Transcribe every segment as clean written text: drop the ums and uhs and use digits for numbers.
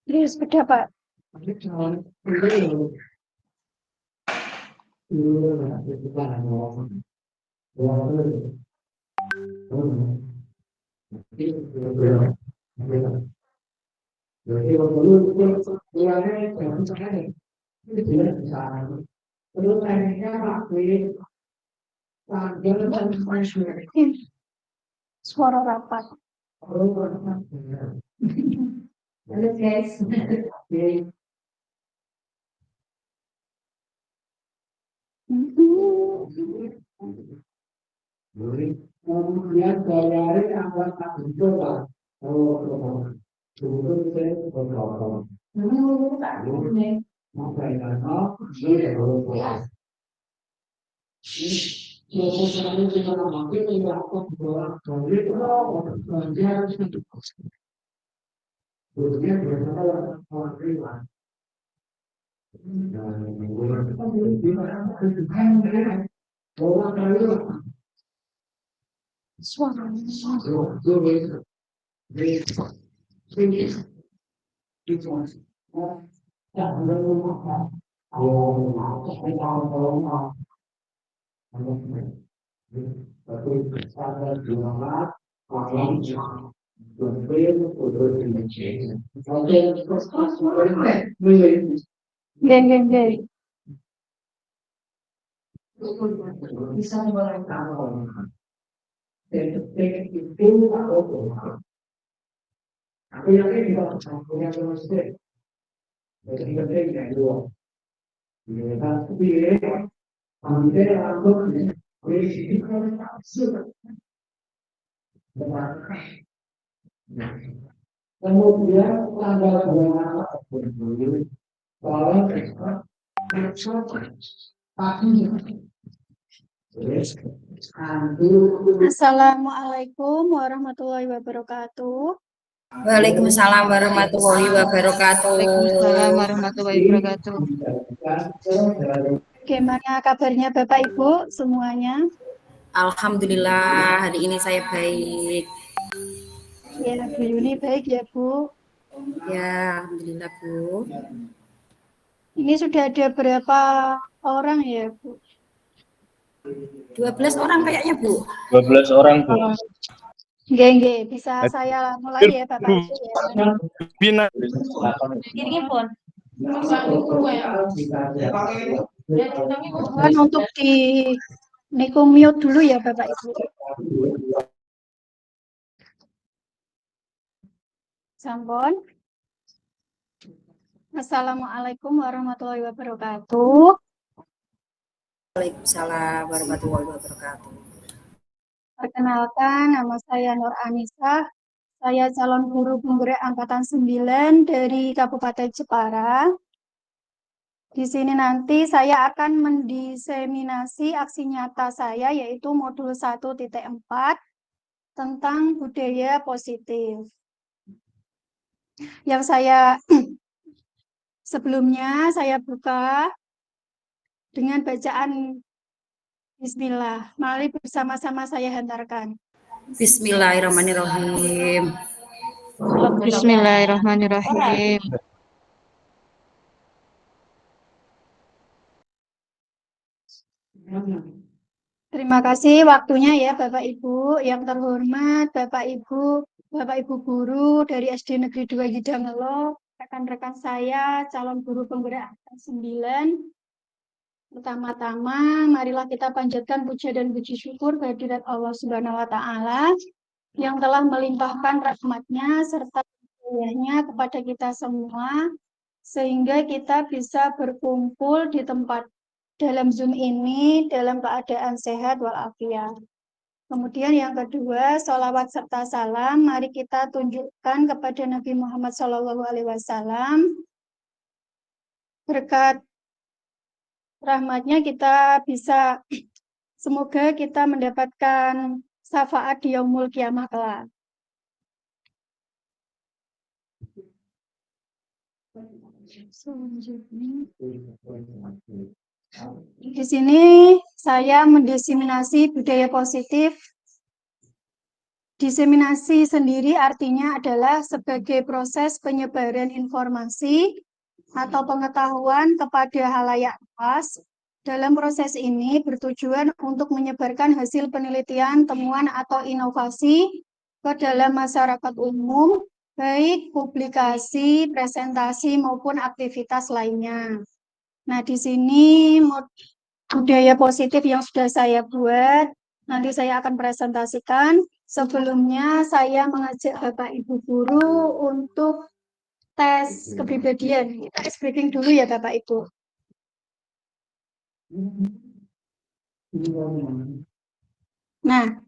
Beli sepeda, Pak. Suara rapat. Halo guys. Kemudian dari anggota mencoba suara geng geng geng. Bisa aku yakin juga punya selesai dari kerja dua. Tapi hampir aku berisi sudah. Kemudian tanggal 2 kalau Assalamualaikum warahmatullahi wabarakatuh. Waalaikumsalam warahmatullahi wabarakatuh. Waalaikumsalam warahmatullahi wabarakatuh. Bagaimana kabarnya Bapak Ibu semuanya? Alhamdulillah hari ini saya baik. Ya, Bu Yuni baik ya Bu. Ya, alhamdulillah Bu. Ini sudah ada berapa orang ya Bu? 12 orang kayaknya Bu. 12 orang Bu. Nggih, bisa saya mulai ya Bapak Ibu ya. Bina. Mohon untuk di niku mute dulu ya Bapak Ibu. Sampun. Assalamualaikum warahmatullahi wabarakatuh. Waalaikumsalam warahmatullahi wabarakatuh. Perkenalkan, nama saya Nur Anissa. Saya calon guru penggerak angkatan 9 dari Kabupaten Jepara. Di sini nanti saya akan mendiseminasi aksi nyata saya yaitu modul 1.4 tentang budaya positif. Yang saya sebelumnya saya buka dengan bacaan Bismillah. Mari bersama-sama saya hantarkan. Bismillahirrahmanirrahim. Bismillahirrahmanirrahim. Terima kasih waktunya ya Bapak Ibu. Yang terhormat Bapak Ibu guru dari SD Negeri 2 Gidamelo, rekan-rekan saya calon guru penggerak angkatan 9. Pertama-tama, marilah kita panjatkan puja dan puji syukur kehadirat Allah Subhanahu wa Ta'ala yang telah melimpahkan rahmat-Nya serta hidayah-Nya kepada kita semua, sehingga kita bisa berkumpul di tempat dalam Zoom ini dalam keadaan sehat walafiat. Kemudian yang kedua, sholawat serta salam, mari kita tunjukkan kepada Nabi Muhammad SAW. Berkat rahmatnya kita bisa, semoga kita mendapatkan syafaat di yaumul kiamah kelak. Di sini saya mendiseminasi budaya positif Diseminasi sendiri artinya adalah sebagai proses penyebaran informasi atau pengetahuan kepada halayak luas. Dalam proses ini bertujuan untuk menyebarkan hasil penelitian, temuan, atau inovasi ke dalam masyarakat umum, baik publikasi, presentasi, maupun aktivitas lainnya. Nah, di sini budaya positif yang sudah saya buat, nanti saya akan presentasikan. Sebelumnya saya mengajak Bapak Ibu guru untuk tes kepribadian. Kita ice breaking dulu ya Bapak Ibu. Nah,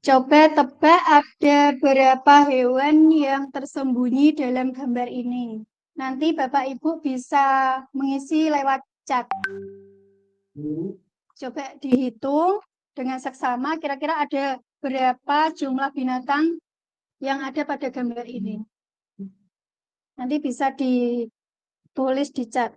coba tebak ada berapa hewan yang tersembunyi dalam gambar ini. Nanti Bapak Ibu bisa mengisi lewat chat. Coba dihitung dengan seksama kira-kira ada berapa jumlah binatang yang ada pada gambar ini. Nanti bisa ditulis di chat.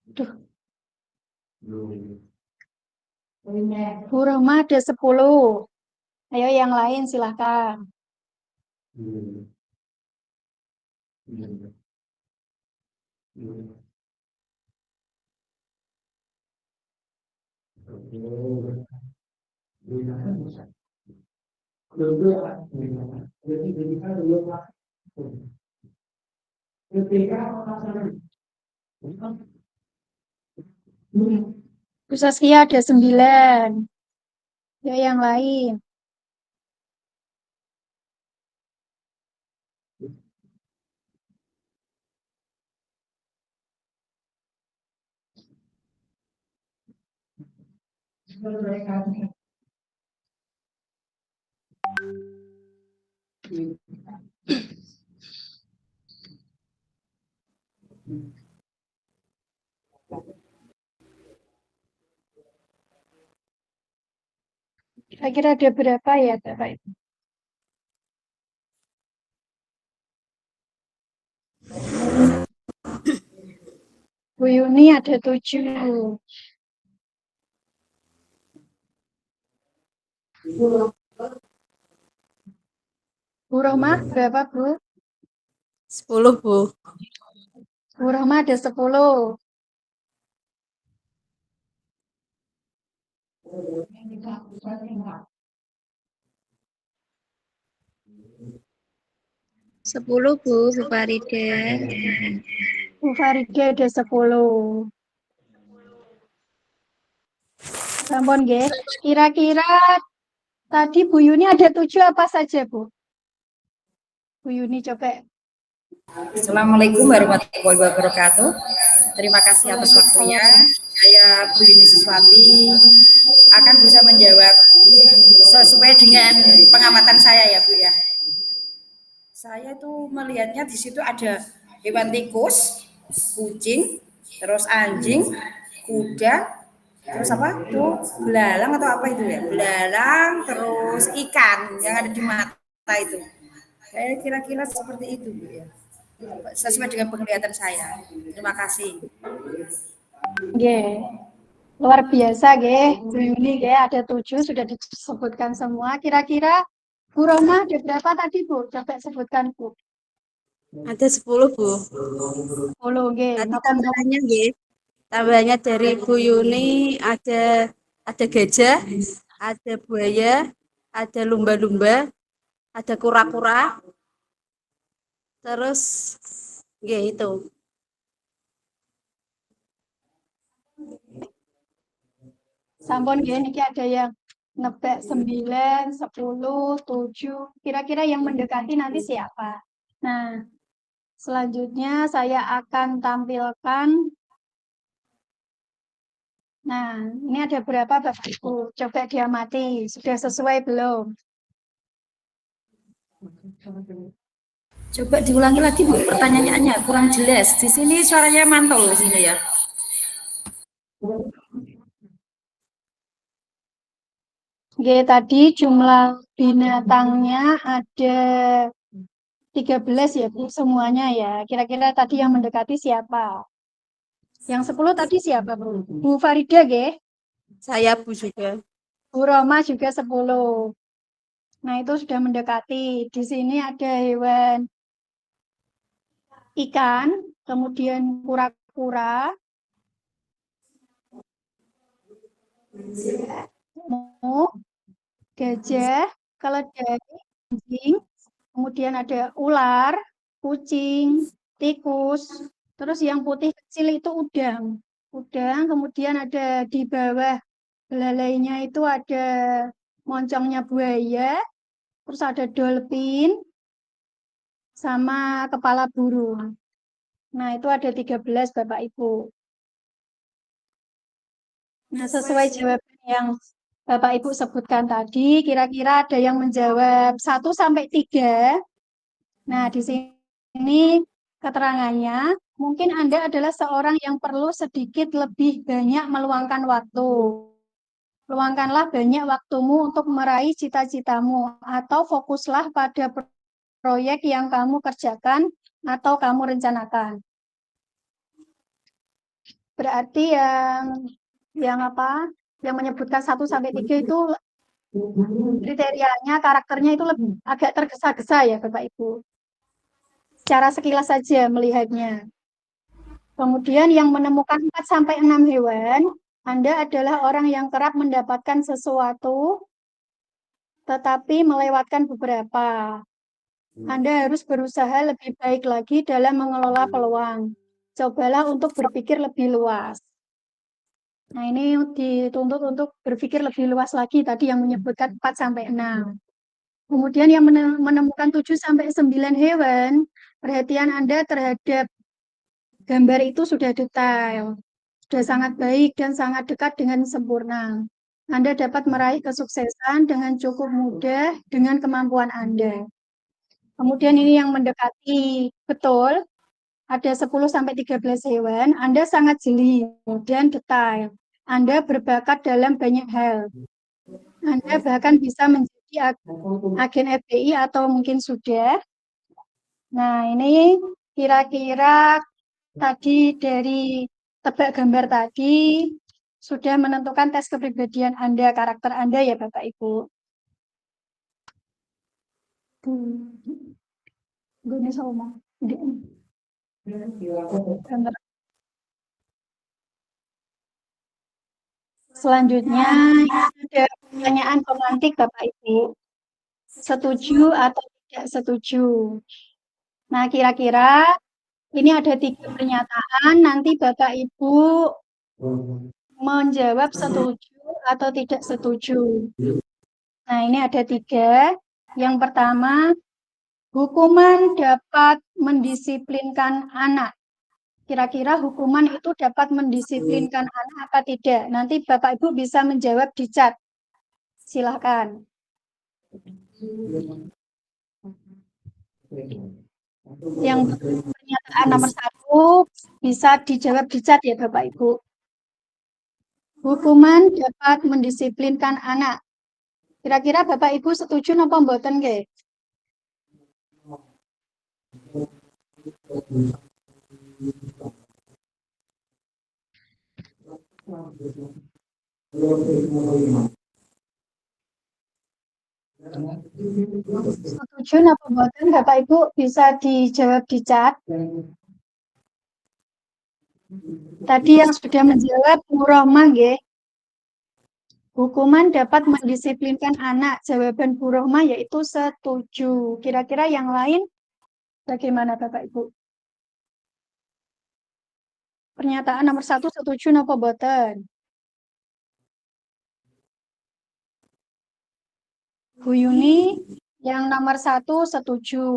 Duh. Bu Roma ada 10. Ayo yang lain silahkan. Bu Saskia ada 9. Ya yang lain. Kira-kira ada berapa ya Bapak Ibu? Bu Yuni ada 7. Bu Roma berapa Bu? 10, Bu. Bu Roma ada 10. Sepuluh Bu Faride. Bu Faride ada 10. Sampun nggih. Kira-kira tadi Bu Yuni ada 7 apa saja Bu? Bu Yuni coba. Assalamualaikum warahmatullahi wabarakatuh. Terima kasih atas waktunya. Saya Bu Yuni Siswati akan bisa menjawab sesuai dengan pengamatan saya ya Bu ya. Saya tuh melihatnya di situ ada hewan tikus, kucing, terus anjing, kuda, terus apa tuh belalang atau apa itu ya? Belalang, terus ikan yang ada di mata itu. Kayak kira-kira seperti itu Bu ya. Sesuai dengan penglihatan saya. Terima kasih. Nggih. Luar biasa nggih. Bu Yuni nggih ada 7 sudah disebutkan semua. Kira-kira Bu Roma ada berapa tadi Bu? Coba sebutkan Bu. Ada 10 Bu. 10 nggih. Tadi Napa tambahannya nggih. Tambahannya dari Bu Yuni ada gajah, ada buaya, ada lumba-lumba, ada kura-kura. Terus nggih itu. sampun nggih niki ada yang nebak 9, 10, 7. Kira-kira yang mendekati nanti siapa? Nah, selanjutnya saya akan tampilkan Nah, ini ada berapa Bapak Ibu? Coba diamati, sudah sesuai belum? Coba diulangi lagi Bu, pertanyaannya kurang jelas. Di sini suaranya mantul di sini ya. Oke, tadi jumlah binatangnya ada 13 ya Bu, semuanya ya. Kira-kira tadi yang mendekati siapa? Yang 10 tadi siapa Bu? Bu Farida, ge? Saya Bu juga. Bu Roma juga 10. Nah, itu sudah mendekati. Di sini ada hewan ikan, kemudian kura-kura, nyamuk, gajah, keledai, anjing, kemudian ada ular, kucing, tikus, terus yang putih kecil itu udang. Udang, kemudian ada di bawah belalainya itu ada moncongnya buaya, terus ada dolphin, sama kepala burung. Nah, itu ada 13 Bapak Ibu. Nah, sesuai jawaban yang Bapak Ibu sebutkan tadi, kira-kira ada yang menjawab 1 sampai 3. Nah, di sini keterangannya, mungkin Anda adalah seorang yang perlu sedikit lebih banyak meluangkan waktu. Luangkanlah banyak waktumu untuk meraih cita-citamu, atau fokuslah pada proyek yang kamu kerjakan atau kamu rencanakan. Berarti yang apa? Yang menyebutkan 1 sampai 3 itu kriterianya, karakternya itu lebih agak tergesa-gesa ya Bapak Ibu. Secara sekilas saja melihatnya. Kemudian yang menemukan 4 sampai 6 hewan, Anda adalah orang yang kerap mendapatkan sesuatu tetapi melewatkan beberapa. Anda harus berusaha lebih baik lagi dalam mengelola peluang. Cobalah untuk berpikir lebih luas. Nah, ini dituntut untuk berpikir lebih luas lagi tadi yang menyebutkan 4 sampai 6. Kemudian yang menemukan 7 sampai 9 hewan, perhatian Anda terhadap gambar itu sudah detail, sudah sangat baik dan sangat dekat dengan sempurna. Anda dapat meraih kesuksesan dengan cukup mudah dengan kemampuan Anda. Kemudian ini yang mendekati betul, ada 10 sampai 13 hewan, Anda sangat jeli dan detail. Anda berbakat dalam banyak hal. Anda bahkan bisa menjadi agen FBI atau mungkin sudah. Nah, ini kira-kira tadi dari tebak gambar tadi sudah menentukan tes kepribadian Anda, karakter Anda ya Bapak Ibu. Gue sama. Selanjutnya ada pertanyaan pemantik Bapak Ibu. Setuju atau tidak setuju? Nah, kira-kira ini ada 3 pernyataan, nanti Bapak Ibu menjawab setuju atau tidak setuju. Nah, ini ada 3. Yang pertama, hukuman dapat mendisiplinkan anak. Kira-kira hukuman itu dapat mendisiplinkan anak apa tidak? Nanti Bapak Ibu bisa menjawab di chat. Silakan. Yang pernyataan nomor 1 bisa dijawab di chat ya Bapak Ibu. Hukuman dapat mendisiplinkan anak. Kira-kira Bapak Ibu setuju napa mboten nggih? Setuju napa mboten Bapak Ibu bisa dijawab di chat. Tadi yang sudah menjawab Bu Roma nggih. Hukuman dapat mendisiplinkan anak. Jawaban Bu Roma yaitu setuju. Kira-kira yang lain bagaimana Bapak Ibu? Pernyataan nomor 1 setuju napa mboten? Bu Yuni yang nomor 1 setuju.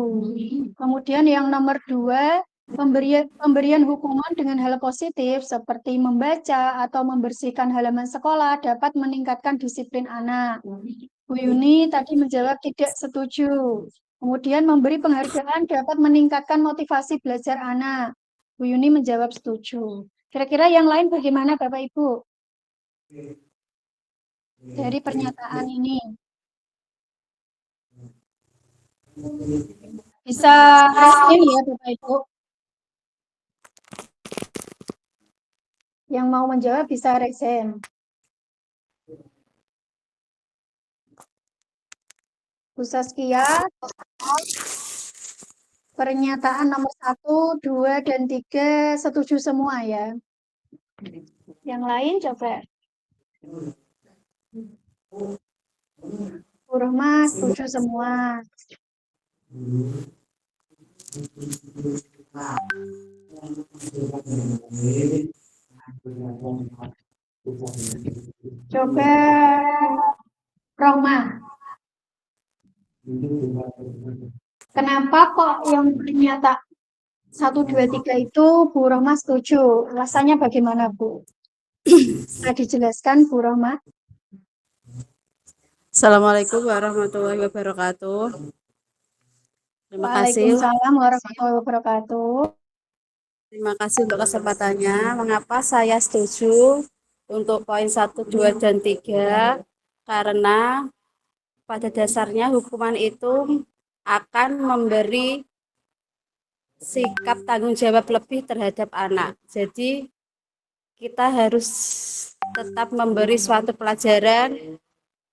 Kemudian yang nomor 2 Pemberian hukuman dengan hal positif seperti membaca atau membersihkan halaman sekolah dapat meningkatkan disiplin anak. Bu Yuni tadi menjawab tidak setuju. Kemudian memberi penghargaan dapat meningkatkan motivasi belajar anak. Bu Yuni menjawab setuju. Kira-kira yang lain bagaimana Bapak Ibu? Dari pernyataan ini. Bisa respon ya Bapak Ibu. Yang mau menjawab bisa resen. Bu Saskia, pernyataan nomor 1, 2, dan 3 setuju semua ya. Yang lain coba. Bu Rohma setuju semua. Coba Rohma. Kenapa kok yang ternyata 1, 2, 3 itu Bu Rohma setuju? Rasanya bagaimana Bu? Bisa dijelaskan Bu Rohma? Assalamualaikum warahmatullahi wabarakatuh. Terima kasih. Waalaikumsalam warahmatullahi wabarakatuh. Terima kasih untuk kesempatannya. Mengapa saya setuju untuk poin 1, 2, dan 3? Karena pada dasarnya hukuman itu akan memberi sikap tanggung jawab lebih terhadap anak. Jadi kita harus tetap memberi suatu pelajaran,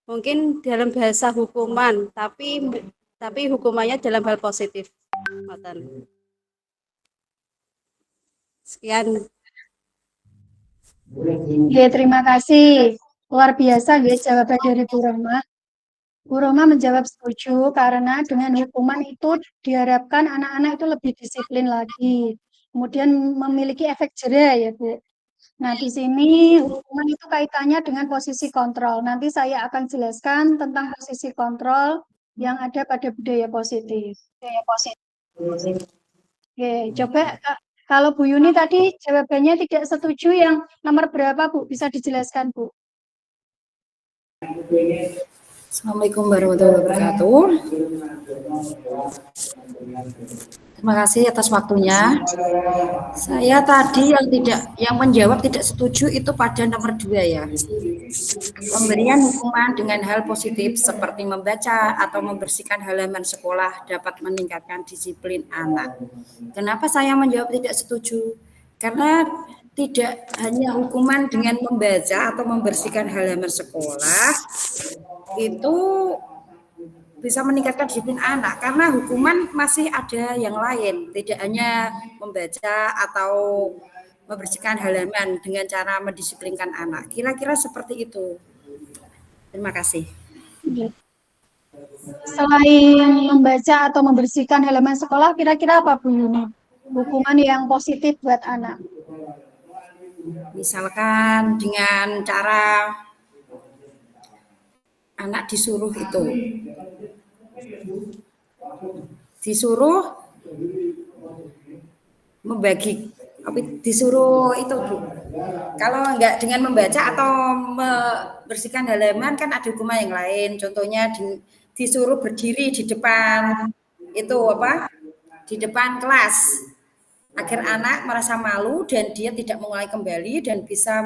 mungkin dalam bahasa hukuman, tapi hukumannya dalam hal positif. Sekian. Oke, terima kasih. Luar biasa guys jawaban dari Bu Rohma. Bu Rohma menjawab setuju karena dengan hukuman itu diharapkan anak-anak itu lebih disiplin lagi. Kemudian memiliki efek jera ya Bu. Nah, di sini hukuman itu kaitannya dengan posisi kontrol. Nanti saya akan jelaskan tentang posisi kontrol yang ada pada budaya positif. Oke, coba kalau Bu Yuni tadi jawabannya tidak setuju yang nomor berapa Bu? Bisa dijelaskan Bu? Assalamualaikum warahmatullahi wabarakatuh. Terima kasih atas waktunya. Saya tadi yang menjawab tidak setuju itu pada nomor 2 ya. Pemberian hukuman dengan hal positif seperti membaca atau membersihkan halaman sekolah dapat meningkatkan disiplin anak. Kenapa saya menjawab tidak setuju? Karena tidak hanya hukuman dengan membaca atau membersihkan halaman sekolah itu bisa meningkatkan disiplin anak, karena hukuman masih ada yang lain, tidak hanya membaca atau membersihkan halaman dengan cara mendisiplinkan anak. Kira-kira seperti itu. Terima kasih. Selain membaca atau membersihkan halaman sekolah, kira-kira apa Bu Yuni? Hukuman yang positif buat anak. Misalkan dengan cara anak disuruh membagi, disuruh itu Bu. Kalau enggak dengan membaca atau membersihkan halaman kan ada hukuman yang lain. Contohnya disuruh berdiri di depan di depan kelas agar anak merasa malu dan dia tidak mengulangi kembali dan bisa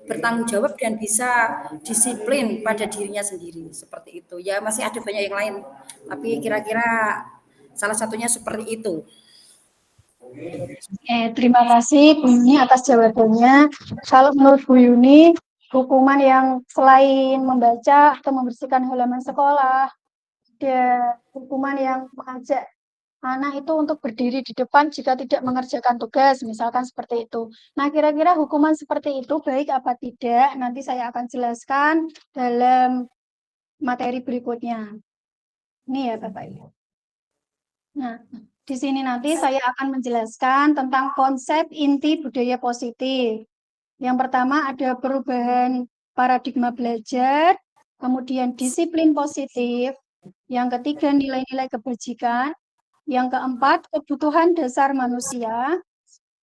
bertanggung jawab dan bisa disiplin pada dirinya sendiri, seperti itu ya. Masih ada banyak yang lain, tapi kira-kira salah satunya seperti itu. Terima kasih Bu Yuni atas jawabannya. Kalau menurut Bu Yuni, hukuman yang selain membaca atau membersihkan halaman sekolah, ada hukuman yang mengajak anak itu untuk berdiri di depan jika tidak mengerjakan tugas, misalkan seperti itu. Nah, kira-kira hukuman seperti itu baik apa tidak? Nanti saya akan jelaskan dalam materi berikutnya. Ini ya Bapak Ibu. Nah, di sini nanti saya akan menjelaskan tentang konsep inti budaya positif. Yang pertama ada perubahan paradigma belajar, kemudian disiplin positif, yang ketiga nilai-nilai kebajikan, Yang keempat, kebutuhan dasar manusia.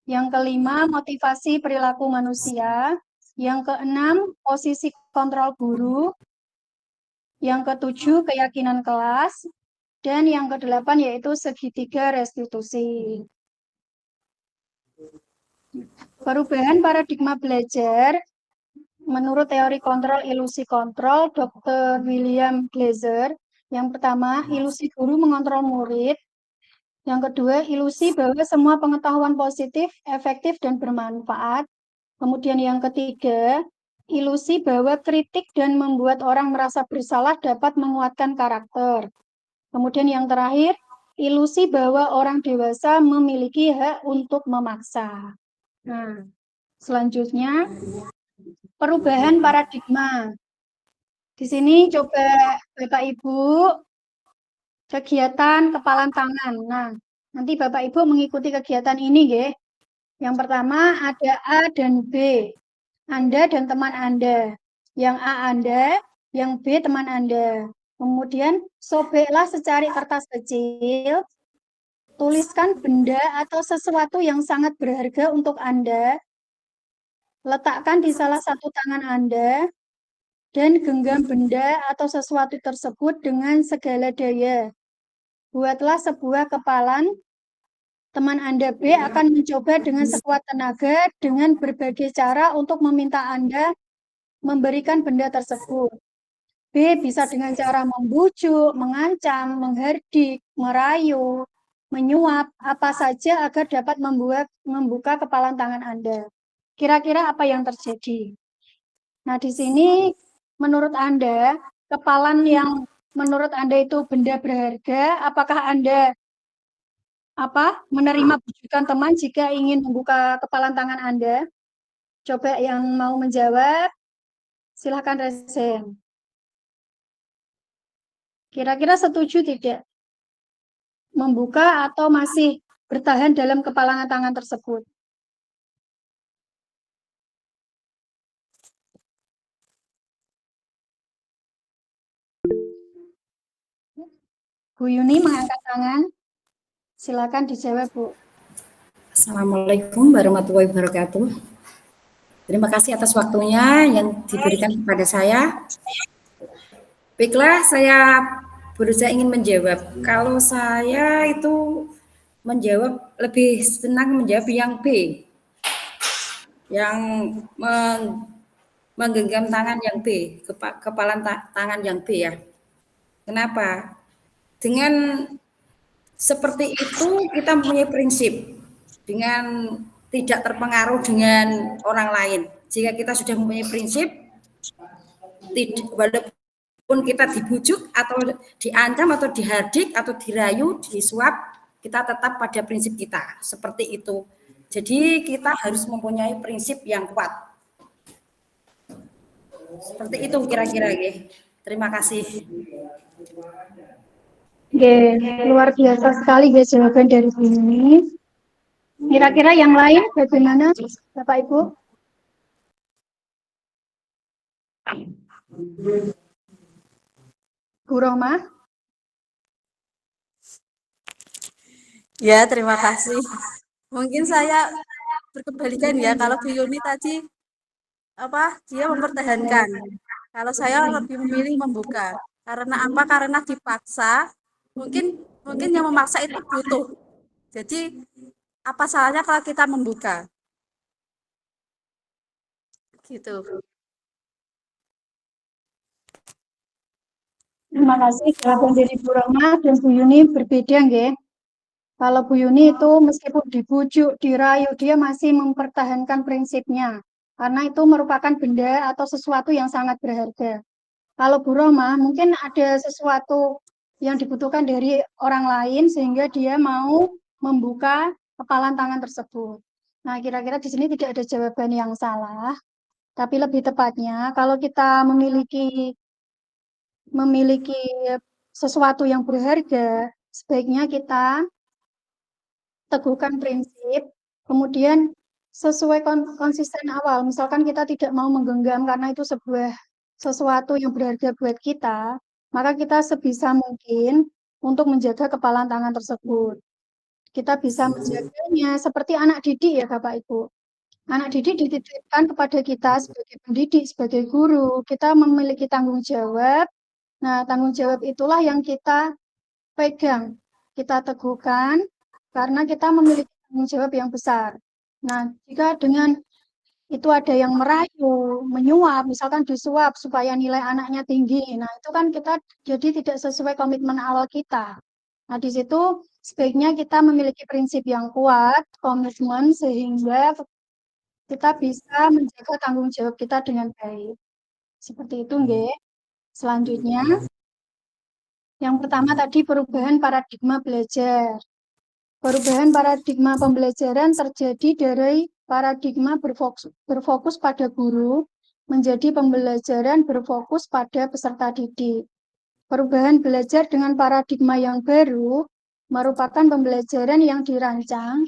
Yang kelima, motivasi perilaku manusia. Yang keenam, posisi kontrol guru. Yang ketujuh, keyakinan kelas. Dan yang kedelapan yaitu segitiga restitusi. Perubahan paradigma belajar menurut teori kontrol ilusi kontrol Dr. William Glaser. Yang pertama, ilusi guru mengontrol murid. Yang kedua, ilusi bahwa semua pengetahuan positif, efektif, dan bermanfaat. Kemudian yang ketiga, ilusi bahwa kritik dan membuat orang merasa bersalah dapat menguatkan karakter. Kemudian yang terakhir, ilusi bahwa orang dewasa memiliki hak untuk memaksa. Nah, selanjutnya, perubahan paradigma. Di sini coba Bapak Ibu kegiatan kepalan tangan. Nah, nanti Bapak Ibu mengikuti kegiatan ini, ya. Yang pertama ada A dan B. Anda dan teman Anda. Yang A Anda, yang B teman Anda. Kemudian sobeklah secari kertas kecil. Tuliskan benda atau sesuatu yang sangat berharga untuk Anda. Letakkan di salah satu tangan Anda. Dan genggam benda atau sesuatu tersebut dengan segala daya. Buatlah sebuah kepalan. Teman Anda B akan mencoba dengan sekuat tenaga dengan berbagai cara untuk meminta Anda memberikan benda tersebut. B bisa dengan cara membujuk, mengancam, menghardik, merayu, menyuap, apa saja agar dapat membuka kepalan tangan Anda. Kira-kira apa yang terjadi? Nah, di sini menurut Anda, kepalan yang menurut Anda itu benda berharga, apakah Anda menerima bujukan teman jika ingin membuka kepalan tangan Anda? Coba yang mau menjawab, silahkan resen. Kira-kira setuju tidak? Membuka atau masih bertahan dalam kepalan tangan tersebut? Bu Yuni mengangkat tangan. Silakan dijawab, Bu. Assalamualaikum warahmatullahi wabarakatuh. Terima kasih atas waktunya yang diberikan kepada saya. Baiklah, saya berusaha ingin menjawab. Kalau saya itu menjawab lebih senang menjawab yang B, yang menggenggam tangan yang B, kepalan tangan yang B ya. Kenapa? Dengan seperti itu kita mempunyai prinsip dengan tidak terpengaruh dengan orang lain. Jika kita sudah mempunyai prinsip, walaupun kita dibujuk atau diancam atau dihardik atau dirayu, disuap, kita tetap pada prinsip kita. Seperti itu. Jadi kita harus mempunyai prinsip yang kuat. Seperti itu kira-kira ya. Terima kasih. Luar biasa sekali guys jawaban dari ini. Kira-kira yang lain bagaimana, Bapak Ibu? Bu Roma? Ya, terima kasih. Mungkin saya berkebalikan ya, kalau Bu Yuni tadi dia mempertahankan. Kalau saya lebih memilih membuka. Karena apa? Karena dipaksa. Mungkin yang memaksa itu butuh. Jadi apa salahnya kalau kita membuka? Gitu. Terima kasih. Jawaban dari Bu Roma dan Bu Yuni berbeda, nggih. Kalau Bu Yuni itu meskipun dibujuk, dirayu, dia masih mempertahankan prinsipnya. Karena itu merupakan benda atau sesuatu yang sangat berharga. Kalau Bu Roma, mungkin ada sesuatu yang dibutuhkan dari orang lain sehingga dia mau membuka kepalan tangan tersebut. Nah, kira-kira di sini tidak ada jawaban yang salah. Tapi lebih tepatnya, kalau kita memiliki sesuatu yang berharga, sebaiknya kita teguhkan prinsip, kemudian sesuai konsisten awal. Misalkan kita tidak mau menggenggam karena itu sesuatu yang berharga buat kita, maka kita sebisa mungkin untuk menjaga kepalan tangan tersebut. Kita bisa menjaganya seperti anak didik ya Bapak Ibu. Anak didik dititipkan kepada kita sebagai pendidik, sebagai guru. Kita memiliki tanggung jawab. Nah, tanggung jawab itulah yang kita pegang, kita teguhkan, karena kita memiliki tanggung jawab yang besar. Nah, jika dengan itu ada yang merayu, menyuap, misalkan disuap supaya nilai anaknya tinggi. Nah, itu kan kita jadi tidak sesuai komitmen awal kita. Nah, di situ sebaiknya kita memiliki prinsip yang kuat, komitmen, sehingga kita bisa menjaga tanggung jawab kita dengan baik. Seperti itu, nggih. Selanjutnya, yang pertama tadi perubahan paradigma belajar. Perubahan paradigma pembelajaran terjadi dari paradigma berfokus pada guru menjadi pembelajaran berfokus pada peserta didik. Perubahan belajar dengan paradigma yang baru merupakan pembelajaran yang dirancang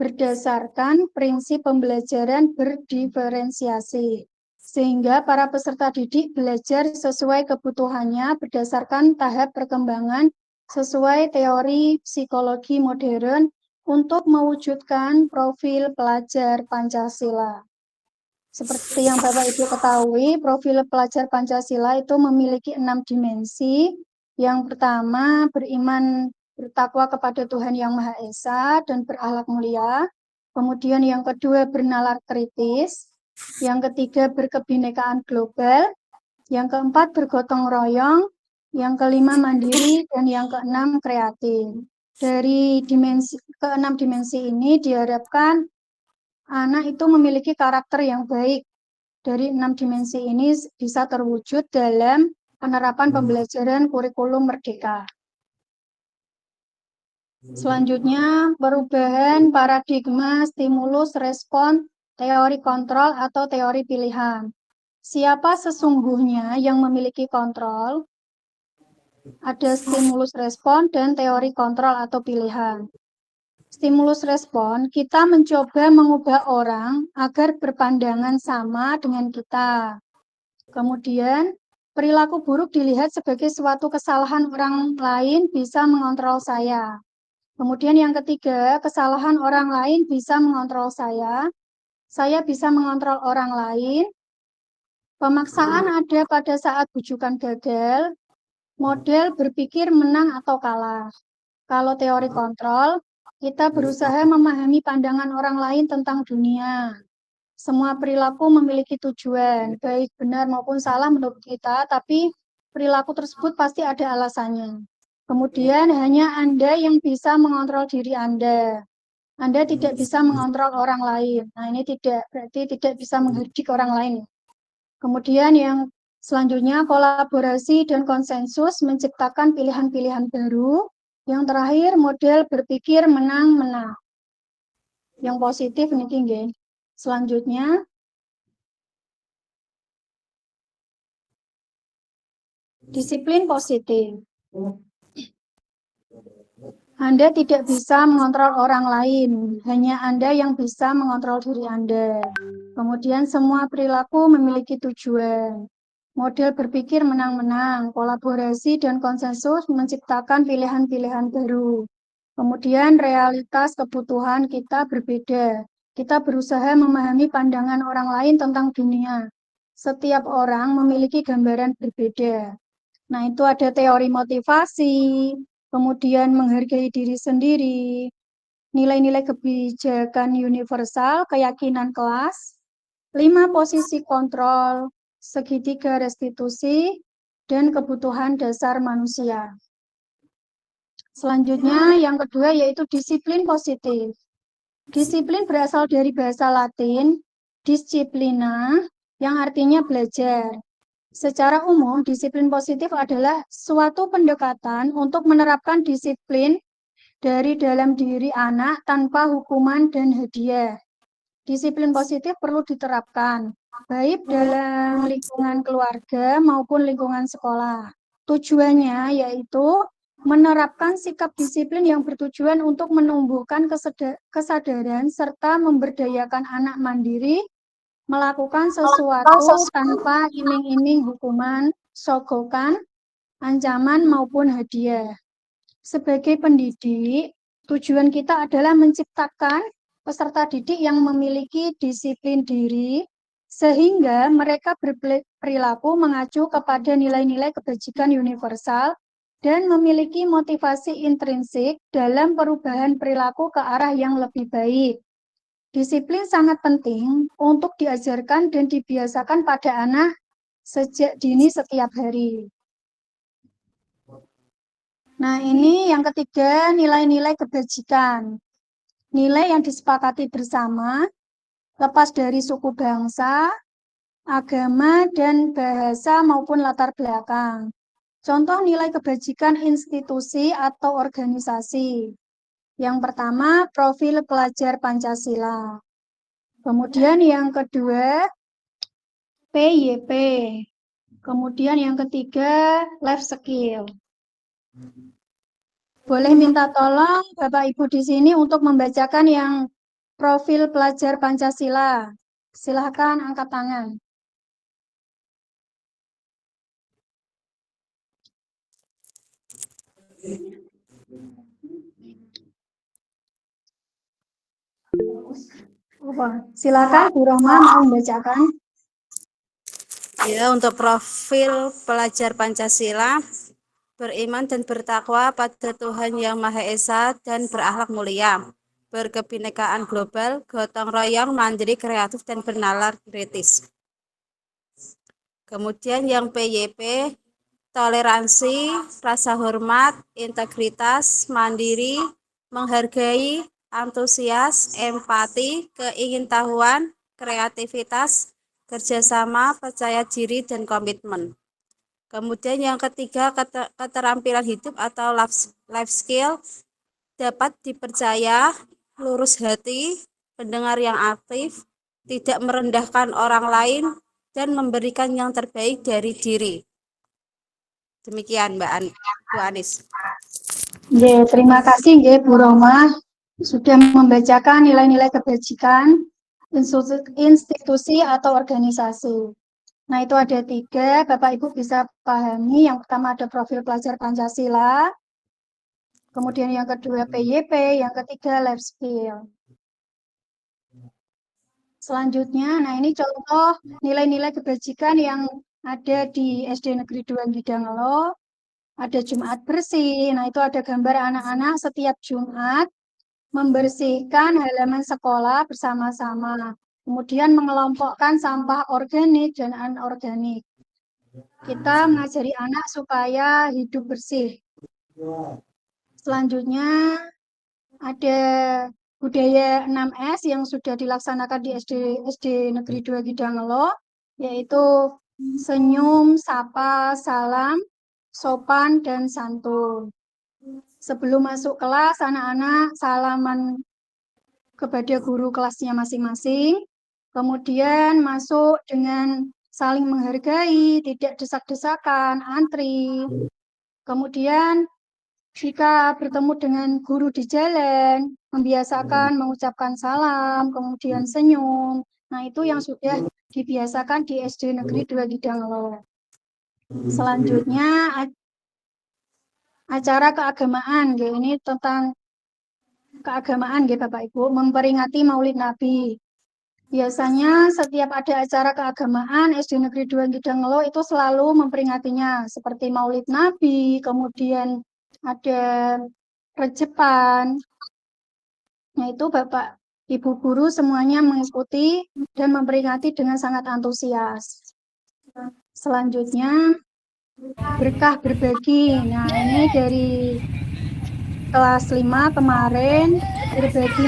berdasarkan prinsip pembelajaran berdiferensiasi, sehingga para peserta didik belajar sesuai kebutuhannya berdasarkan tahap perkembangan sesuai teori psikologi modern untuk mewujudkan profil pelajar Pancasila. Seperti yang Bapak Ibu ketahui, profil pelajar Pancasila itu memiliki 6 dimensi. Yang pertama, beriman bertakwa kepada Tuhan Yang Maha Esa dan berakhlak mulia. Kemudian yang kedua, bernalar kritis. Yang ketiga, berkebinekaan global. Yang keempat, bergotong royong. Yang kelima, mandiri. Dan yang keenam, kreatif. Dari keenam dimensi ini diharapkan anak itu memiliki karakter yang baik. Dari 6 dimensi ini bisa terwujud dalam penerapan pembelajaran kurikulum merdeka. Selanjutnya, perubahan paradigma stimulus respon teori kontrol atau teori pilihan. Siapa sesungguhnya yang memiliki kontrol? Ada stimulus respon dan teori kontrol atau pilihan. Stimulus respon, kita mencoba mengubah orang agar berpandangan sama dengan kita. Kemudian, perilaku buruk dilihat sebagai suatu kesalahan orang lain bisa mengontrol saya. Kemudian yang ketiga, kesalahan orang lain bisa mengontrol saya bisa mengontrol orang lain. Pemaksaan ada pada saat bujukan gagal, model berpikir menang atau kalah. Kalau teori kontrol, kita berusaha memahami pandangan orang lain tentang dunia. Semua perilaku memiliki tujuan, baik benar maupun salah menurut kita, tapi perilaku tersebut pasti ada alasannya. Kemudian hanya Anda yang bisa mengontrol diri Anda. Anda tidak bisa mengontrol orang lain. Nah, ini berarti tidak bisa menghardik orang lain. Kemudian yang selanjutnya, kolaborasi dan konsensus menciptakan pilihan-pilihan baru. Yang terakhir, model berpikir menang-menang. Yang positif ini tinggi. Selanjutnya, disiplin positif. Anda tidak bisa mengontrol orang lain, hanya Anda yang bisa mengontrol diri Anda. Kemudian semua perilaku memiliki tujuan. Model berpikir menang-menang, kolaborasi dan konsensus menciptakan pilihan-pilihan baru. Kemudian realitas kebutuhan kita berbeda. Kita berusaha memahami pandangan orang lain tentang dunia. Setiap orang memiliki gambaran berbeda. Nah, itu ada teori motivasi, kemudian menghargai diri sendiri, nilai-nilai kebijakan universal, keyakinan kelas, 5 posisi kontrol, segitiga restitusi, dan kebutuhan dasar manusia. Selanjutnya, yang kedua yaitu disiplin positif. Disiplin berasal dari bahasa Latin, disciplina, yang artinya belajar. Secara umum, disiplin positif adalah suatu pendekatan untuk menerapkan disiplin dari dalam diri anak tanpa hukuman dan hadiah. Disiplin positif perlu diterapkan, baik dalam lingkungan keluarga maupun lingkungan sekolah. Tujuannya yaitu menerapkan sikap disiplin yang bertujuan untuk menumbuhkan kesadaran serta memberdayakan anak mandiri melakukan sesuatu tanpa iming-iming hukuman, sogokan, ancaman maupun hadiah. sebagai pendidik, tujuan kita adalah menciptakan peserta didik yang memiliki disiplin diri, sehingga mereka berperilaku mengacu kepada nilai-nilai kebajikan universal dan memiliki motivasi intrinsik dalam perubahan perilaku ke arah yang lebih baik. Disiplin sangat penting untuk diajarkan dan dibiasakan pada anak sejak dini setiap hari. Nah, ini yang ketiga, nilai-nilai kebajikan. Nilai yang disepakati bersama, lepas dari suku bangsa, agama, dan bahasa maupun latar belakang. Contoh nilai kebajikan institusi atau organisasi. Yang pertama, profil pelajar Pancasila. Kemudian yang kedua, PYP. Kemudian yang ketiga, life skill. Boleh minta tolong Bapak Ibu di sini untuk membacakan yang profil pelajar Pancasila. Silahkan angkat tangan. Silakan Bu Roma mau membacakan. Ya, untuk profil pelajar Pancasila, beriman dan bertakwa pada Tuhan Yang Maha Esa dan berakhlak mulia, berkebinekaan global, gotong royong, mandiri, kreatif, dan bernalar kritis. Kemudian yang PYP, toleransi, rasa hormat, integritas, mandiri, menghargai, antusias, empati, keingintahuan, kreativitas, kerjasama, percaya diri, dan komitmen. Kemudian yang ketiga, keterampilan hidup atau life skill, dapat dipercaya, lurus hati, pendengar yang aktif, tidak merendahkan orang lain, dan memberikan yang terbaik dari diri. Demikian Bu Anis. Terima kasih Bu Roma sudah membacakan nilai-nilai kebajikan institusi atau organisasi. Nah, itu ada 3, Bapak Ibu bisa pahami. Yang pertama ada profil pelajar Pancasila, kemudian yang kedua PYP, yang ketiga life skill. Selanjutnya, nah ini contoh nilai-nilai kebajikan yang ada di SD Negeri 2 Gidangelo. Ada Jumat bersih. Nah, itu ada gambar anak-anak setiap Jumat membersihkan halaman sekolah bersama-sama. Kemudian mengelompokkan sampah organik dan anorganik. Kita mengajari anak supaya hidup bersih. Selanjutnya ada budaya 6S yang sudah dilaksanakan di SD Negeri 2 Gidangelo, yaitu senyum, sapa, salam, sopan, dan santun. Sebelum masuk kelas, anak-anak salaman kepada guru kelasnya masing-masing, kemudian masuk dengan saling menghargai, tidak desak-desakan, antri. Kemudian jika bertemu dengan guru di jalan, membiasakan mengucapkan salam, kemudian senyum. Nah, itu yang sudah dibiasakan di SD Negeri 2 Gidangelo. Selanjutnya, acara keagamaan. Ini tentang keagamaan, Bapak Ibu, memperingati Maulid Nabi. Biasanya setiap ada acara keagamaan, SD Negeri 2 Gidangelo itu selalu memperingatinya, seperti Maulid Nabi, kemudian ada Rejepan. Nah, itu Bapak Ibu guru semuanya mengikuti dan memperingati dengan sangat antusias. Selanjutnya, berkah berbagi. Nah, ini dari kelas 5 kemarin, berbagi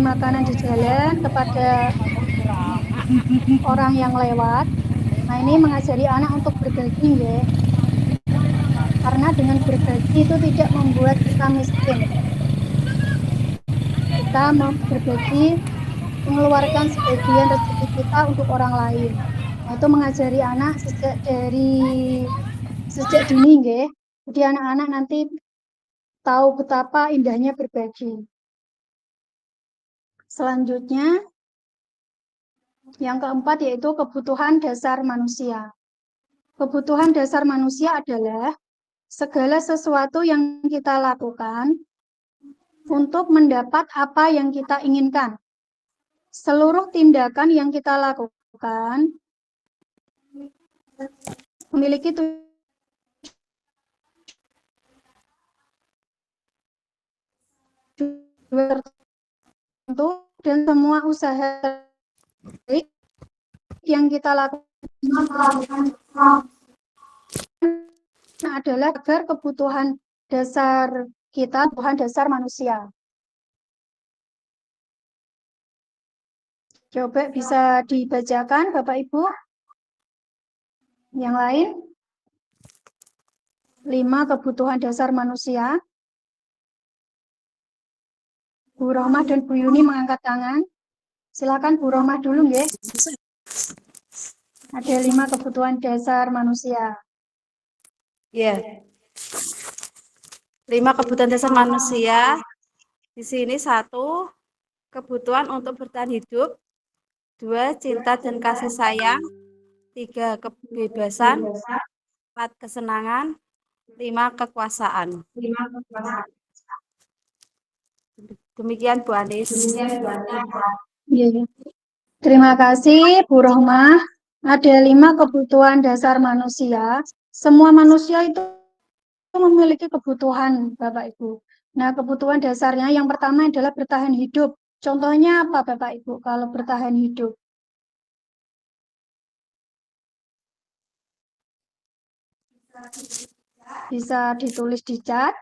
makanan di jalan kepada orang yang lewat. Nah, ini mengajari anak untuk berbagi, ya. Karena dengan berbagi itu tidak membuat kita miskin. Kita berbagi, mengeluarkan sebagian rezeki kita untuk orang lain. Nah, itu mengajari anak sejak dini, ya. Jadi anak-anak nanti tahu betapa indahnya berbagi. Selanjutnya, yang keempat yaitu kebutuhan dasar manusia. Kebutuhan dasar manusia adalah segala sesuatu yang kita lakukan untuk mendapat apa yang kita inginkan. Seluruh tindakan yang kita lakukan memiliki tujuan tertentu dan semua usaha yang kita lakukan adalah agar kebutuhan dasar kita, kebutuhan dasar manusia. Coba bisa dibacakan Bapak Ibu. Yang lain? 5 kebutuhan dasar manusia. Bu Rohmah dan Bu Yuni mengangkat tangan. Silakan Bu Rohmah dulu, nggih. Ada 5 kebutuhan dasar manusia. Ya. 5 kebutuhan dasar manusia. Di sini 1, kebutuhan untuk bertahan hidup. 2, cinta dan kasih sayang. 3, kebebasan. 4, kesenangan. 5, kekuasaan. Demikian Bu Anis. Terima kasih Bu Rohmah. Ada 5 kebutuhan dasar manusia. Semua manusia itu memiliki kebutuhan, Bapak Ibu. Nah, kebutuhan dasarnya yang pertama adalah bertahan hidup. Contohnya apa, Bapak Ibu, kalau bertahan hidup? Bisa ditulis di chat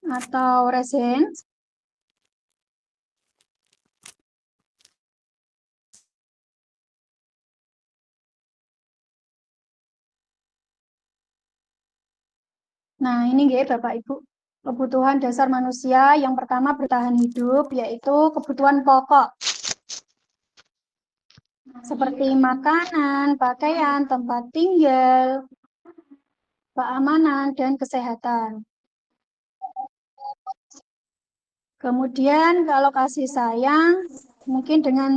atau resen. Nah, ini nggih Bapak Ibu. Kebutuhan dasar manusia yang pertama bertahan hidup, yaitu kebutuhan pokok. Seperti makanan, pakaian, tempat tinggal, keamanan, dan kesehatan. Kemudian kalau kasih sayang, mungkin dengan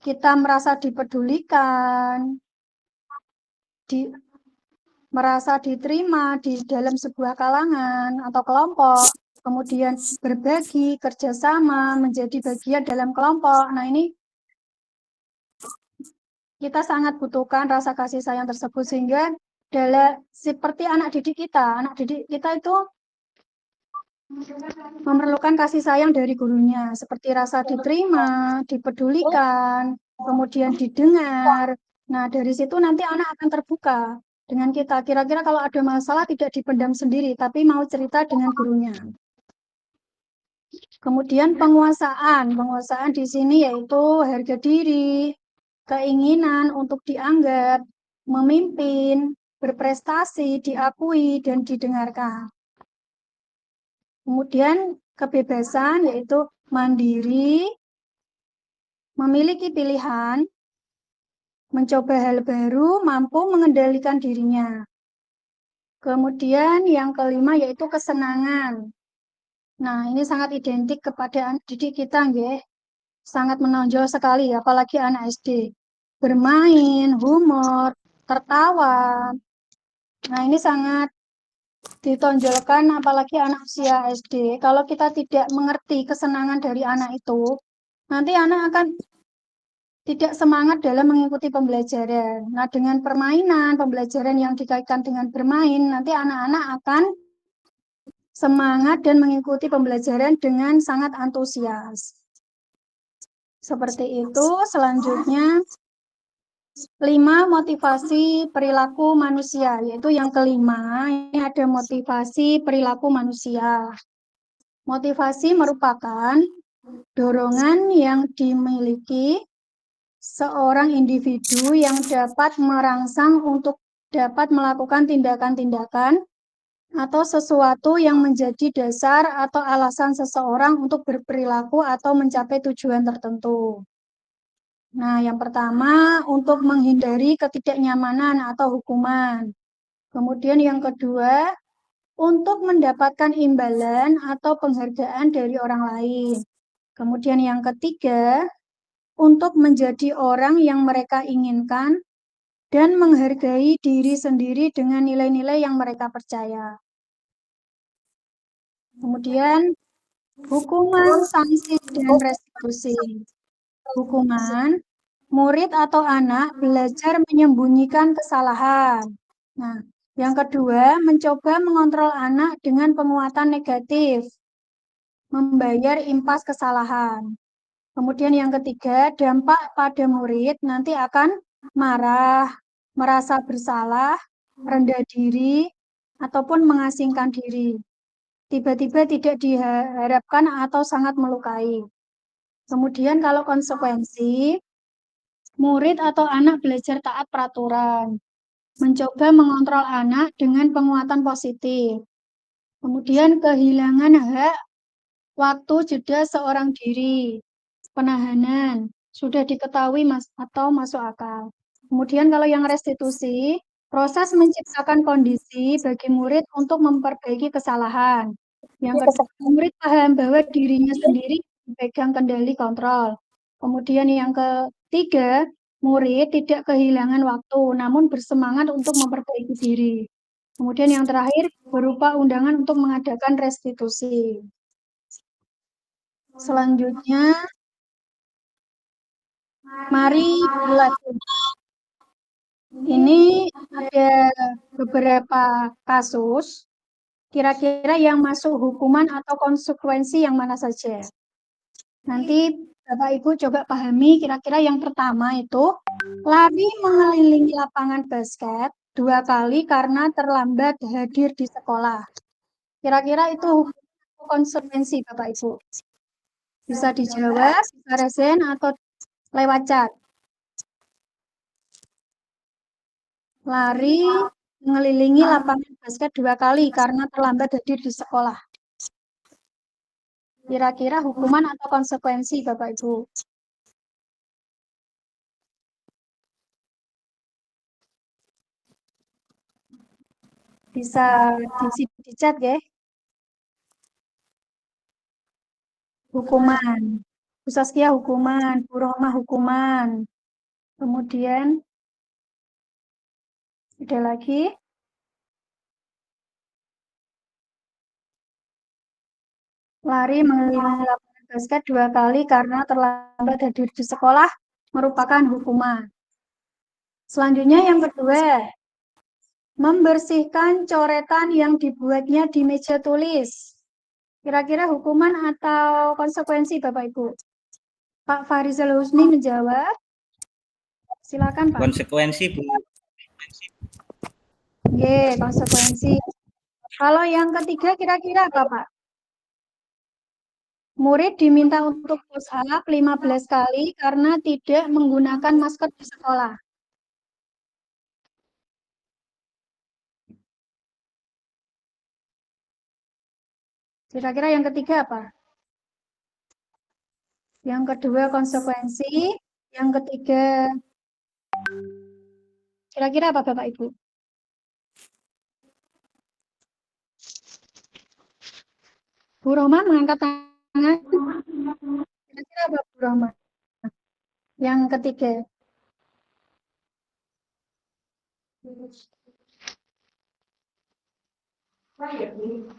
kita merasa dipedulikan, merasa diterima di dalam sebuah kalangan atau kelompok, kemudian berbagi, kerjasama, menjadi bagian dalam kelompok. Nah, ini kita sangat butuhkan rasa kasih sayang tersebut, sehingga seperti anak didik kita itu memerlukan kasih sayang dari gurunya, seperti rasa diterima, dipedulikan, kemudian didengar. Nah, dari situ nanti anak akan terbuka dengan kita. Kira-kira kalau ada masalah tidak dipendam sendiri, tapi mau cerita dengan gurunya. Kemudian penguasaan. Penguasaan di sini yaitu harga diri, keinginan untuk dianggap, memimpin, berprestasi, diakui, dan didengarkan. Kemudian kebebasan yaitu mandiri, memiliki pilihan, mencoba hal baru, mampu mengendalikan dirinya. Kemudian yang kelima yaitu kesenangan. Nah, ini sangat identik kepada anak didik kita, nggih. Sangat menonjol sekali, apalagi anak SD. Bermain, humor, tertawa. Nah, ini sangat ditonjolkan apalagi anak usia SD. Kalau kita tidak mengerti kesenangan dari anak itu, nanti anak akan tidak semangat dalam mengikuti pembelajaran. Nah, dengan permainan, pembelajaran yang dikaitkan dengan bermain, nanti anak-anak akan semangat dan mengikuti pembelajaran dengan sangat antusias. Seperti itu. Selanjutnya, 5 motivasi perilaku manusia, yaitu yang kelima, ini ada motivasi perilaku manusia. Motivasi merupakan dorongan yang dimiliki seorang individu yang dapat merangsang untuk dapat melakukan tindakan-tindakan atau sesuatu yang menjadi dasar atau alasan seseorang untuk berperilaku atau mencapai tujuan tertentu. Nah, yang pertama, untuk menghindari ketidaknyamanan atau hukuman. Kemudian yang kedua, untuk mendapatkan imbalan atau penghargaan dari orang lain. Kemudian yang ketiga, untuk menjadi orang yang mereka inginkan dan menghargai diri sendiri dengan nilai-nilai yang mereka percaya. Kemudian, hukuman, sanksi, dan restitusi. Hukuman, murid atau anak belajar menyembunyikan kesalahan. Nah, yang kedua, mencoba mengontrol anak dengan penguatan negatif, membayar impas kesalahan. Kemudian yang ketiga, dampak pada murid nanti akan marah, merasa bersalah, rendah diri, ataupun mengasingkan diri. Tiba-tiba tidak diharapkan atau sangat melukai. Kemudian kalau konsekuensi, murid atau anak belajar taat peraturan, mencoba mengontrol anak dengan penguatan positif. Kemudian kehilangan hak waktu jeda seorang diri, penahanan, sudah diketahui atau masuk akal. Kemudian kalau yang restitusi, proses menciptakan kondisi bagi murid untuk memperbaiki kesalahan. Yang kedua, murid paham bahwa dirinya sendiri memegang kendali kontrol. Kemudian yang ketiga, murid tidak kehilangan waktu, namun bersemangat untuk memperbaiki diri. Kemudian yang terakhir, berupa undangan untuk mengadakan restitusi. Selanjutnya, mari berlatih. Ini ada beberapa kasus, kira-kira yang masuk hukuman atau konsekuensi yang mana saja. Nanti Bapak Ibu coba pahami kira-kira yang pertama itu lari mengelilingi lapangan basket 2 kali karena terlambat hadir di sekolah. Kira-kira itu konsekuensi Bapak Ibu. Bisa dijawab, bisa resen atau lewat chat. Lari mengelilingi lapangan basket 2 kali karena terlambat hadir di sekolah. Kira-kira hukuman atau konsekuensi Bapak Ibu? Bisa di chat ya. Hukuman. Bu Saskia hukuman, Bu Rohmah hukuman. Kemudian ada lagi. Lari mengelilingi lapangan basket 2 kali karena terlambat hadir di sekolah merupakan hukuman. Selanjutnya yang kedua, membersihkan coretan yang dibuatnya di meja tulis. Kira-kira hukuman atau konsekuensi Bapak Ibu? Pak Farizal Husni menjawab. Silakan Pak. Konsekuensi, Bu. Oke, konsekuensi. Kalau yang ketiga kira-kira apa Pak? Murid diminta untuk push up 15 kali karena tidak menggunakan masker di sekolah. Kira-kira yang ketiga apa? Yang kedua konsekuensi, yang ketiga kira-kira apa Bapak Ibu? Bu Roma mengangkat tangan. Kira-kira apa Bu Roma? Yang ketiga.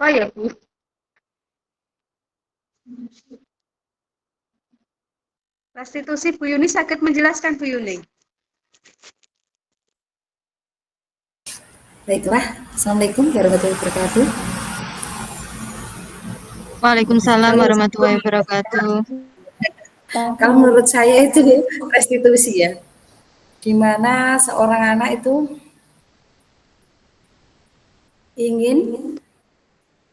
Oh ya, Bu. Restitusi Bu Yuni sakit menjelaskan Bu Yuni. Baiklah, Assalamualaikum warahmatullahi wabarakatuh. Waalaikumsalam warahmatullahi wabarakatuh. Kalau menurut saya itu restitusi ya, di mana seorang anak itu ingin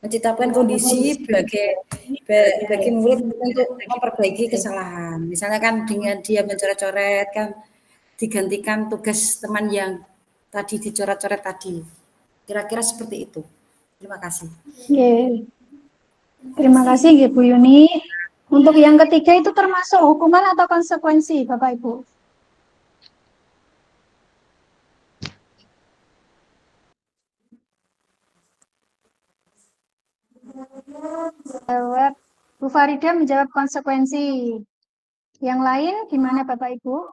menciptakan kondisi bagi murid untuk memperbaiki kesalahan. Misalnya kan dengan dia mencoret-coret kan digantikan tugas teman yang tadi dicoret-coret tadi. Kira-kira seperti itu. Terima kasih. Oke. Terima kasih Bu Yuni. Untuk yang ketiga itu termasuk hukuman atau konsekuensi Bapak Ibu? Jawab. Bu Farida menjawab konsekuensi. Yang lain gimana Bapak Ibu?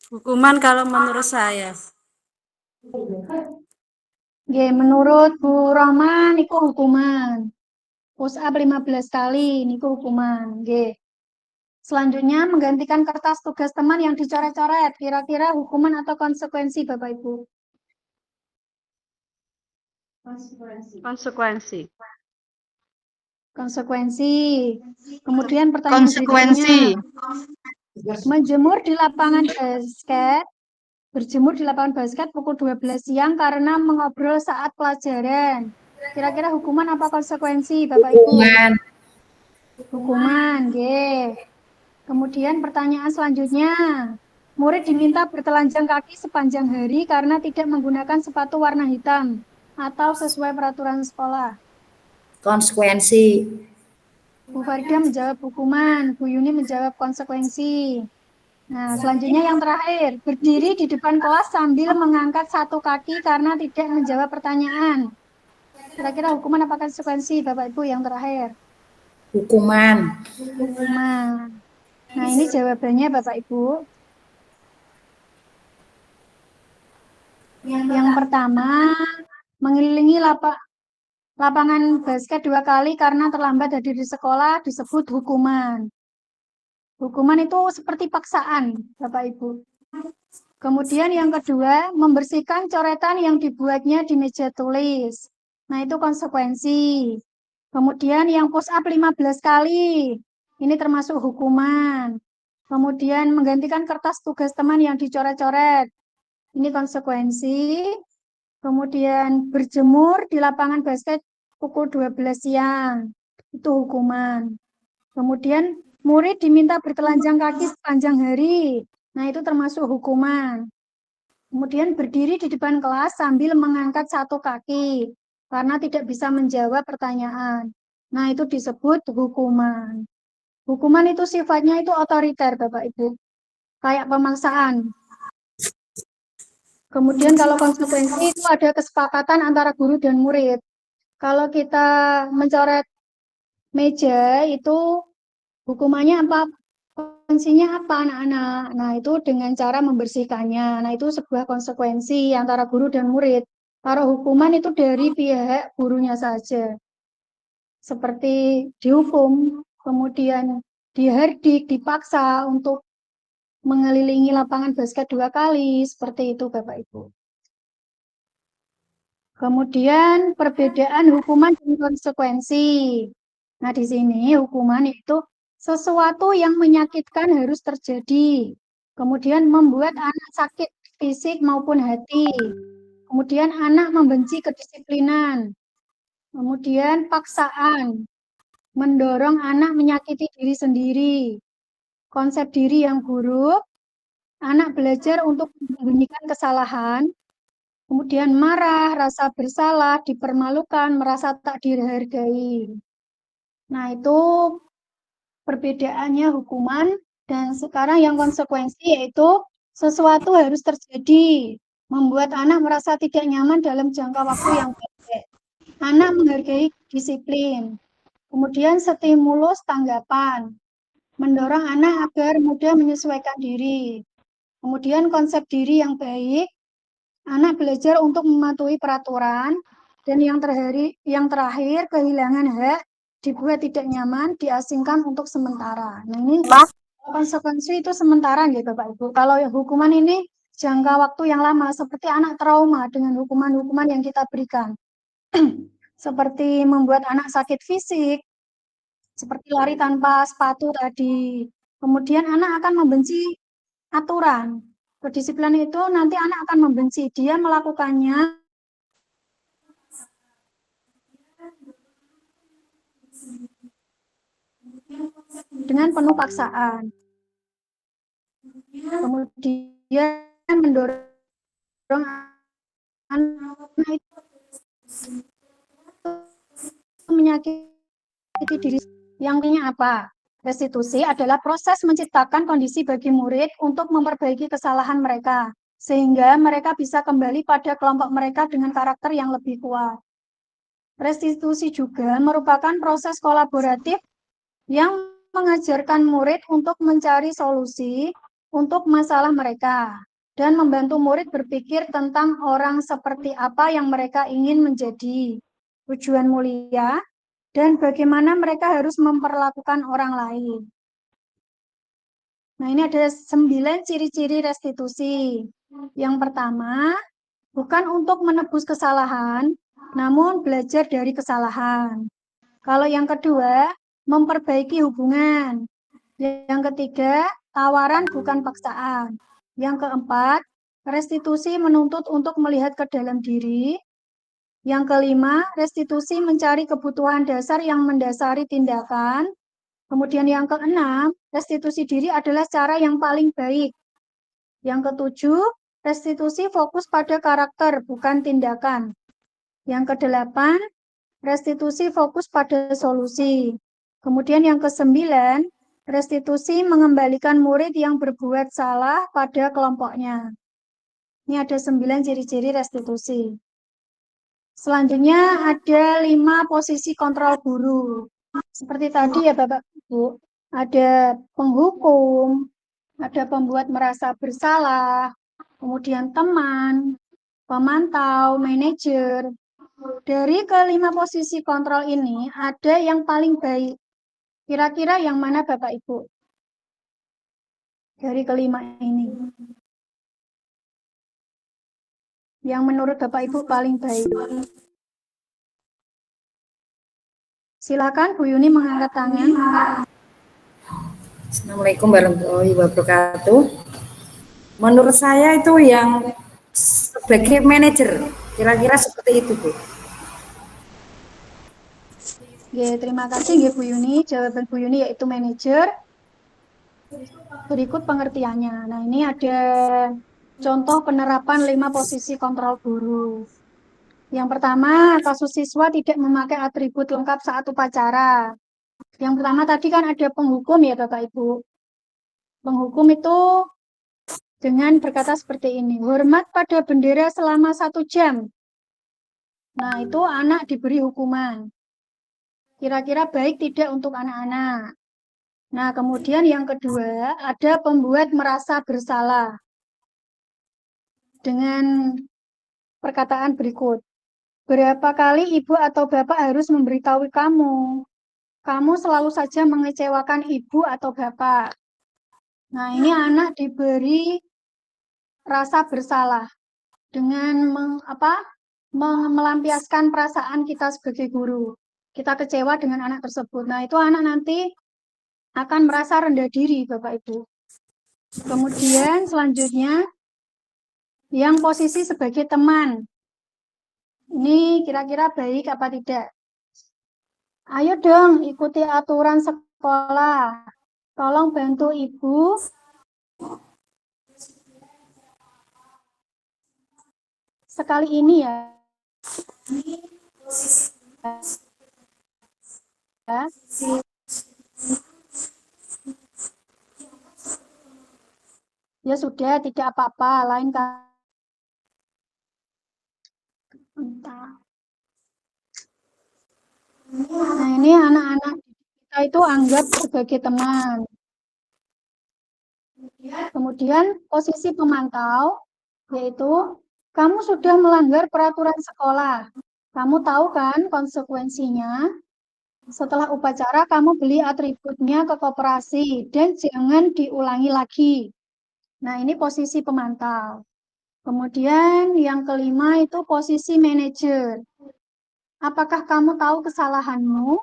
Hukuman kalau menurut saya. Nggih, menurut Bu Roma niku hukuman. Push up 15 kali niku hukuman. Nggih. Selanjutnya menggantikan kertas tugas teman yang dicoret-coret. Kira-kira hukuman atau konsekuensi Bapak Ibu? Konsekuensi. Konsekuensi. Kemudian pertanyaan Konsekuensi. berikutnya. Menjemur di lapangan basket. Berjemur di lapangan basket pukul 12 siang karena mengobrol saat pelajaran. Kira-kira hukuman apa konsekuensi Bapak Ibu? Hukuman. Hukuman, nggih. Kemudian pertanyaan selanjutnya. Murid diminta bertelanjang kaki sepanjang hari karena tidak menggunakan sepatu warna hitam atau sesuai peraturan sekolah. Konsekuensi. Bu Farida menjawab hukuman, Bu Yuni menjawab konsekuensi. Nah, selanjutnya yang terakhir, berdiri di depan kelas sambil mengangkat satu kaki karena tidak menjawab pertanyaan. Kira-kira hukuman apa konsekuensi Bapak Ibu yang terakhir? Hukuman. Hukuman. Nah, ini jawabannya Bapak Ibu. Yang pertama, mengelilingi lapangan basket 2 kali karena terlambat hadir di sekolah disebut hukuman. Hukuman itu seperti paksaan, Bapak Ibu. Kemudian yang kedua, membersihkan coretan yang dibuatnya di meja tulis. Nah, itu konsekuensi. Kemudian yang push up 15 kali. Ini termasuk hukuman. Kemudian menggantikan kertas tugas teman yang dicoret-coret. Ini konsekuensi. Kemudian berjemur di lapangan basket pukul 12 siang. Itu hukuman. Kemudian murid diminta bertelanjang kaki sepanjang hari. Nah, itu termasuk hukuman. Kemudian berdiri di depan kelas sambil mengangkat satu kaki karena tidak bisa menjawab pertanyaan. Nah, itu disebut hukuman. Hukuman itu sifatnya itu otoriter, Bapak Ibu. Kayak pemaksaan. Kemudian kalau konsekuensi itu ada kesepakatan antara guru dan murid. Kalau kita mencoret meja itu hukumannya apa? Konsekuensinya apa anak-anak? Nah, itu dengan cara membersihkannya. Nah, itu sebuah konsekuensi antara guru dan murid. Kalau hukuman itu dari pihak gurunya saja. Seperti dihukum, kemudian dihardik, dipaksa untuk mengelilingi lapangan basket 2 kali. Seperti itu, Bapak Ibu. Kemudian perbedaan hukuman dan konsekuensi. Nah, di sini hukuman itu sesuatu yang menyakitkan harus terjadi. Kemudian membuat anak sakit fisik maupun hati. Kemudian anak membenci kedisiplinan. Kemudian paksaan. Mendorong anak menyakiti diri sendiri. Konsep diri yang buruk. Anak belajar untuk menyembunyikan kesalahan. Kemudian marah, rasa bersalah, dipermalukan, merasa tak dihargai. Nah, itu perbedaannya hukuman dan sekarang yang konsekuensi yaitu sesuatu harus terjadi, membuat anak merasa tidak nyaman dalam jangka waktu yang pendek. Anak menghargai disiplin. Kemudian stimulus tanggapan, mendorong anak agar mudah menyesuaikan diri. Kemudian konsep diri yang baik, anak belajar untuk mematuhi peraturan, dan yang terakhir kehilangan hak, dibuat tidak nyaman, diasingkan untuk sementara. Nah, ini konsekuensi itu sementara gitu Bapak Ibu. Kalau hukuman ini jangka waktu yang lama, seperti anak trauma dengan hukuman-hukuman yang kita berikan. Seperti membuat anak sakit fisik, seperti lari tanpa sepatu tadi. Kemudian anak akan membenci aturan. Kedisiplinan itu nanti anak akan membenci, dia melakukannya dengan penuh paksaan. Kemudian mendorong anak itu menyakiti diri. Yang artinya apa? Restitusi adalah proses menciptakan kondisi bagi murid untuk memperbaiki kesalahan mereka, sehingga mereka bisa kembali pada kelompok mereka dengan karakter yang lebih kuat. Restitusi juga merupakan proses kolaboratif yang mengajarkan murid untuk mencari solusi untuk masalah mereka dan membantu murid berpikir tentang orang seperti apa yang mereka ingin menjadi, tujuan mulia, dan bagaimana mereka harus memperlakukan orang lain. Nah, ini ada 9 ciri-ciri restitusi. Yang pertama, bukan untuk menebus kesalahan, namun belajar dari kesalahan. Kalau yang kedua, memperbaiki hubungan. Yang ketiga, tawaran bukan paksaan. Yang keempat, restitusi menuntut untuk melihat ke dalam diri. Yang kelima, restitusi mencari kebutuhan dasar yang mendasari tindakan. Kemudian yang keenam, restitusi diri adalah cara yang paling baik. Yang ketujuh, restitusi fokus pada karakter, bukan tindakan. Yang kedelapan, restitusi fokus pada solusi. Kemudian yang kesembilan, restitusi mengembalikan murid yang berbuat salah pada kelompoknya. Ini ada 9 ciri-ciri restitusi. Selanjutnya ada 5 posisi kontrol guru. Seperti tadi ya Bapak Ibu, ada penghukum, ada pembuat merasa bersalah, kemudian teman, pemantau, manajer. Dari kelima posisi kontrol ini, ada yang paling baik. Kira-kira yang mana Bapak Ibu? Dari kelima ini. Yang menurut Bapak Ibu paling baik. Silakan Bu Yuni mengangkat tangan. Assalamualaikum warahmatullahi wabarakatuh. Menurut saya itu yang sebagai manajer, kira-kira seperti itu, Bu. Oke, terima kasih Bu Yuni. Jawaban Bu Yuni yaitu manajer. Berikut pengertiannya. Nah, ini ada contoh penerapan 5 posisi kontrol guru. Yang pertama, kasus siswa tidak memakai atribut lengkap saat upacara. Yang pertama tadi kan ada penghukum ya Bapak Ibu. Penghukum itu dengan berkata seperti ini, hormat pada bendera selama 1 jam. Nah, itu anak diberi hukuman. Kira-kira baik tidak untuk anak-anak. Nah, kemudian yang kedua, ada pembuat merasa bersalah. Dengan perkataan berikut. Berapa kali ibu atau bapak harus memberitahu kamu? Kamu selalu saja mengecewakan ibu atau bapak. Nah, ini anak diberi rasa bersalah dengan melampiaskan perasaan kita sebagai guru. Kita kecewa dengan anak tersebut. Nah, itu anak nanti akan merasa rendah diri, Bapak Ibu. Kemudian selanjutnya, yang posisi sebagai teman. Ini kira-kira baik apa tidak? Ayo dong, ikuti aturan sekolah. Tolong bantu ibu. Sekali ini ya. Ya sudah, tidak apa-apa. Lain kali. Nah, ini anak-anak kita itu anggap sebagai teman. Kemudian posisi pemantau, yaitu kamu sudah melanggar peraturan sekolah. Kamu tahu kan konsekuensinya? Setelah upacara, kamu beli atributnya ke koperasi dan jangan diulangi lagi. Nah, ini posisi pemantau. Kemudian yang kelima itu posisi manajer. Apakah kamu tahu kesalahanmu?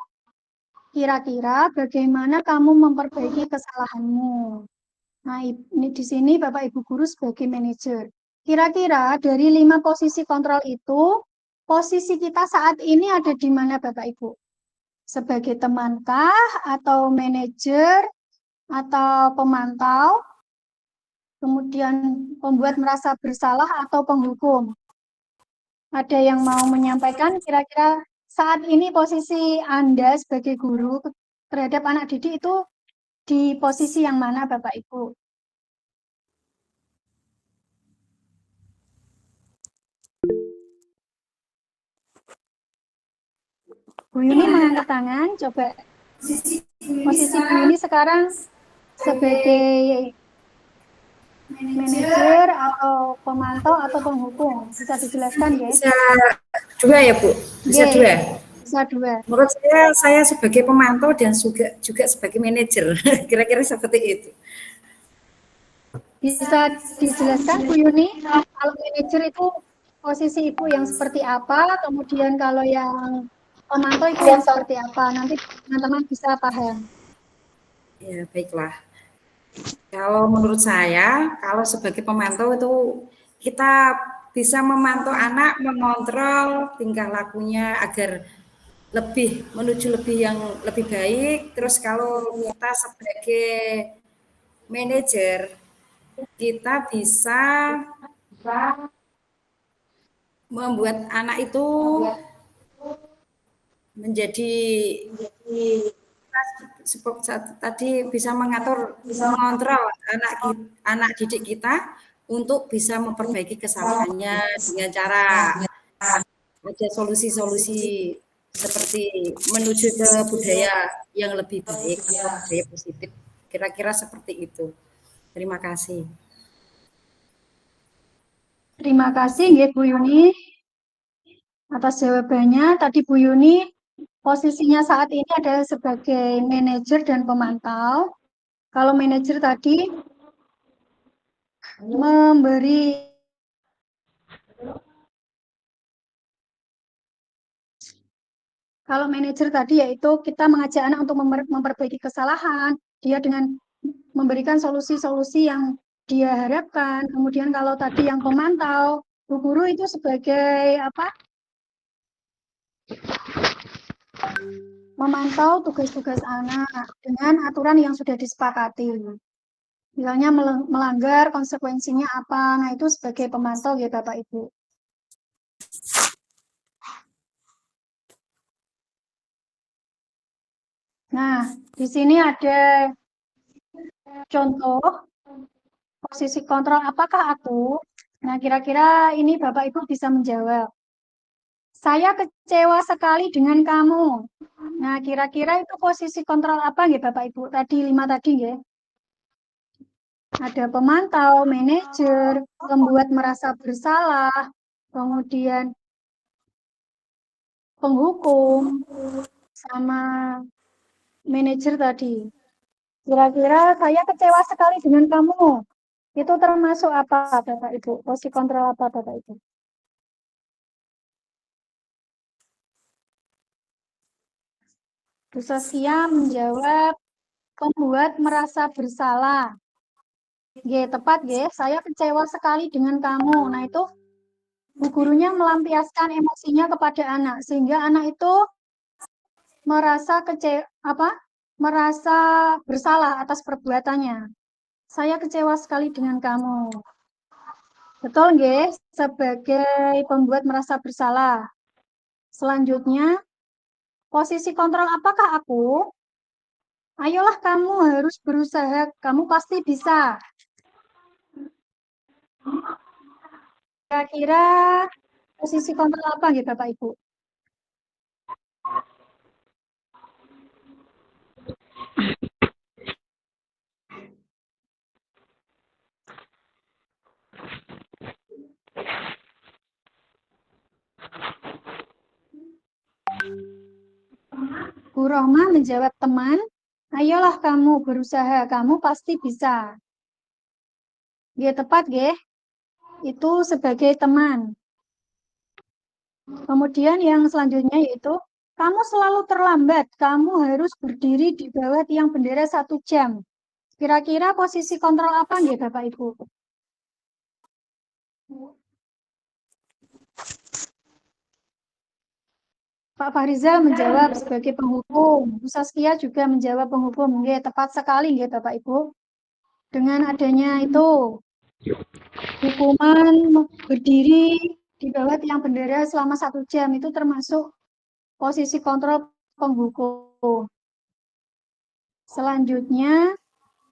Kira-kira bagaimana kamu memperbaiki kesalahanmu? Nah, ini di sini Bapak Ibu guru sebagai manajer. Kira-kira dari 5 posisi kontrol itu, posisi kita saat ini ada di mana Bapak Ibu? Sebagai temankah, atau manajer, atau pemantau, kemudian pembuat merasa bersalah, atau penghukum? Ada yang mau menyampaikan kira-kira saat ini posisi Anda sebagai guru terhadap anak didik itu di posisi yang mana Bapak Ibu? Bu Yuni mengangkat tangan, coba posisi Bu Yuni sekarang sebagai manajer atau pemantau atau penghukum. Bisa dijelaskan, ya? Bisa dua ya Bu? Bisa Nggih, dua? bisa dua. Menurut saya sebagai pemantau dan juga sebagai manajer. Kira-kira seperti itu. Bisa dijelaskan Bu Yuni, kalau manajer itu posisi Ibu yang seperti apa, kemudian kalau yang pemantau itu yang seperti apa, nanti teman-teman bisa paham. Ya, baiklah. Kalau menurut saya, kalau sebagai pemantau itu kita bisa memantau anak, mengontrol tingkah lakunya agar menuju yang lebih baik. Terus kalau kita sebagai manajer, kita bisa membuat anak itu menjadi tadi bisa mengontrol anak didik kita untuk bisa memperbaiki kesalahannya dengan cara ada solusi-solusi seperti menuju ke budaya yang lebih baik atau budaya positif. Kira-kira seperti itu. Terima kasih. Terima kasih, ya, Bu Yuni, atas jawabannya. Tadi Bu Yuni posisinya saat ini adalah sebagai manajer dan pemantau. Kalau manajer tadi memberi Kalau manajer tadi yaitu kita mengajak anak untuk memperbaiki kesalahan, dia dengan memberikan solusi-solusi yang dia harapkan. Kemudian kalau tadi yang pemantau, Bu Guru itu sebagai apa? Memantau tugas-tugas anak dengan aturan yang sudah disepakati. Misalnya melanggar konsekuensinya apa. Nah, itu sebagai pemantau ya Bapak Ibu. Nah, di sini ada contoh posisi kontrol apakah aku? Nah, kira-kira ini Bapak Ibu bisa menjawab. Saya kecewa sekali dengan kamu. Nah, kira-kira itu posisi kontrol apa nggih Bapak Ibu? Tadi 5 tadi nggih. Ada pemantau, manajer, pembuat merasa bersalah, kemudian penghukum, sama manajer tadi. Kira-kira saya kecewa sekali dengan kamu. Itu termasuk apa, Bapak Ibu? Posisi kontrol apa, Bapak Ibu? Bu Saskia menjawab, pembuat merasa bersalah. G, tepat, G. Saya kecewa sekali dengan kamu. Nah, itu bu gurunya melampiaskan emosinya kepada anak, sehingga anak itu merasa merasa bersalah atas perbuatannya. Saya kecewa sekali dengan kamu. Betul nggih? Sebagai pembuat merasa bersalah. Selanjutnya, posisi kontrol apakah aku? Ayolah kamu harus berusaha, kamu pasti bisa. Kira-kira posisi kontrol apa nggih Bapak Ibu? Bu Rohma menjawab teman, ayolah kamu berusaha, kamu pasti bisa. Nggih tepat nggih? Itu sebagai teman. Kemudian yang selanjutnya yaitu, kamu selalu terlambat, kamu harus berdiri di bawah tiang bendera 1 jam. Kira-kira posisi kontrol apa nggih Bapak Ibu? Pak Farizal menjawab sebagai penghukum. Bu Saskia juga menjawab penghukum. Nggih, tepat sekali nggih Bapak Ibu. Dengan adanya itu hukuman berdiri di bawah tiang bendera selama 1 jam itu termasuk posisi kontrol penghukum. Selanjutnya,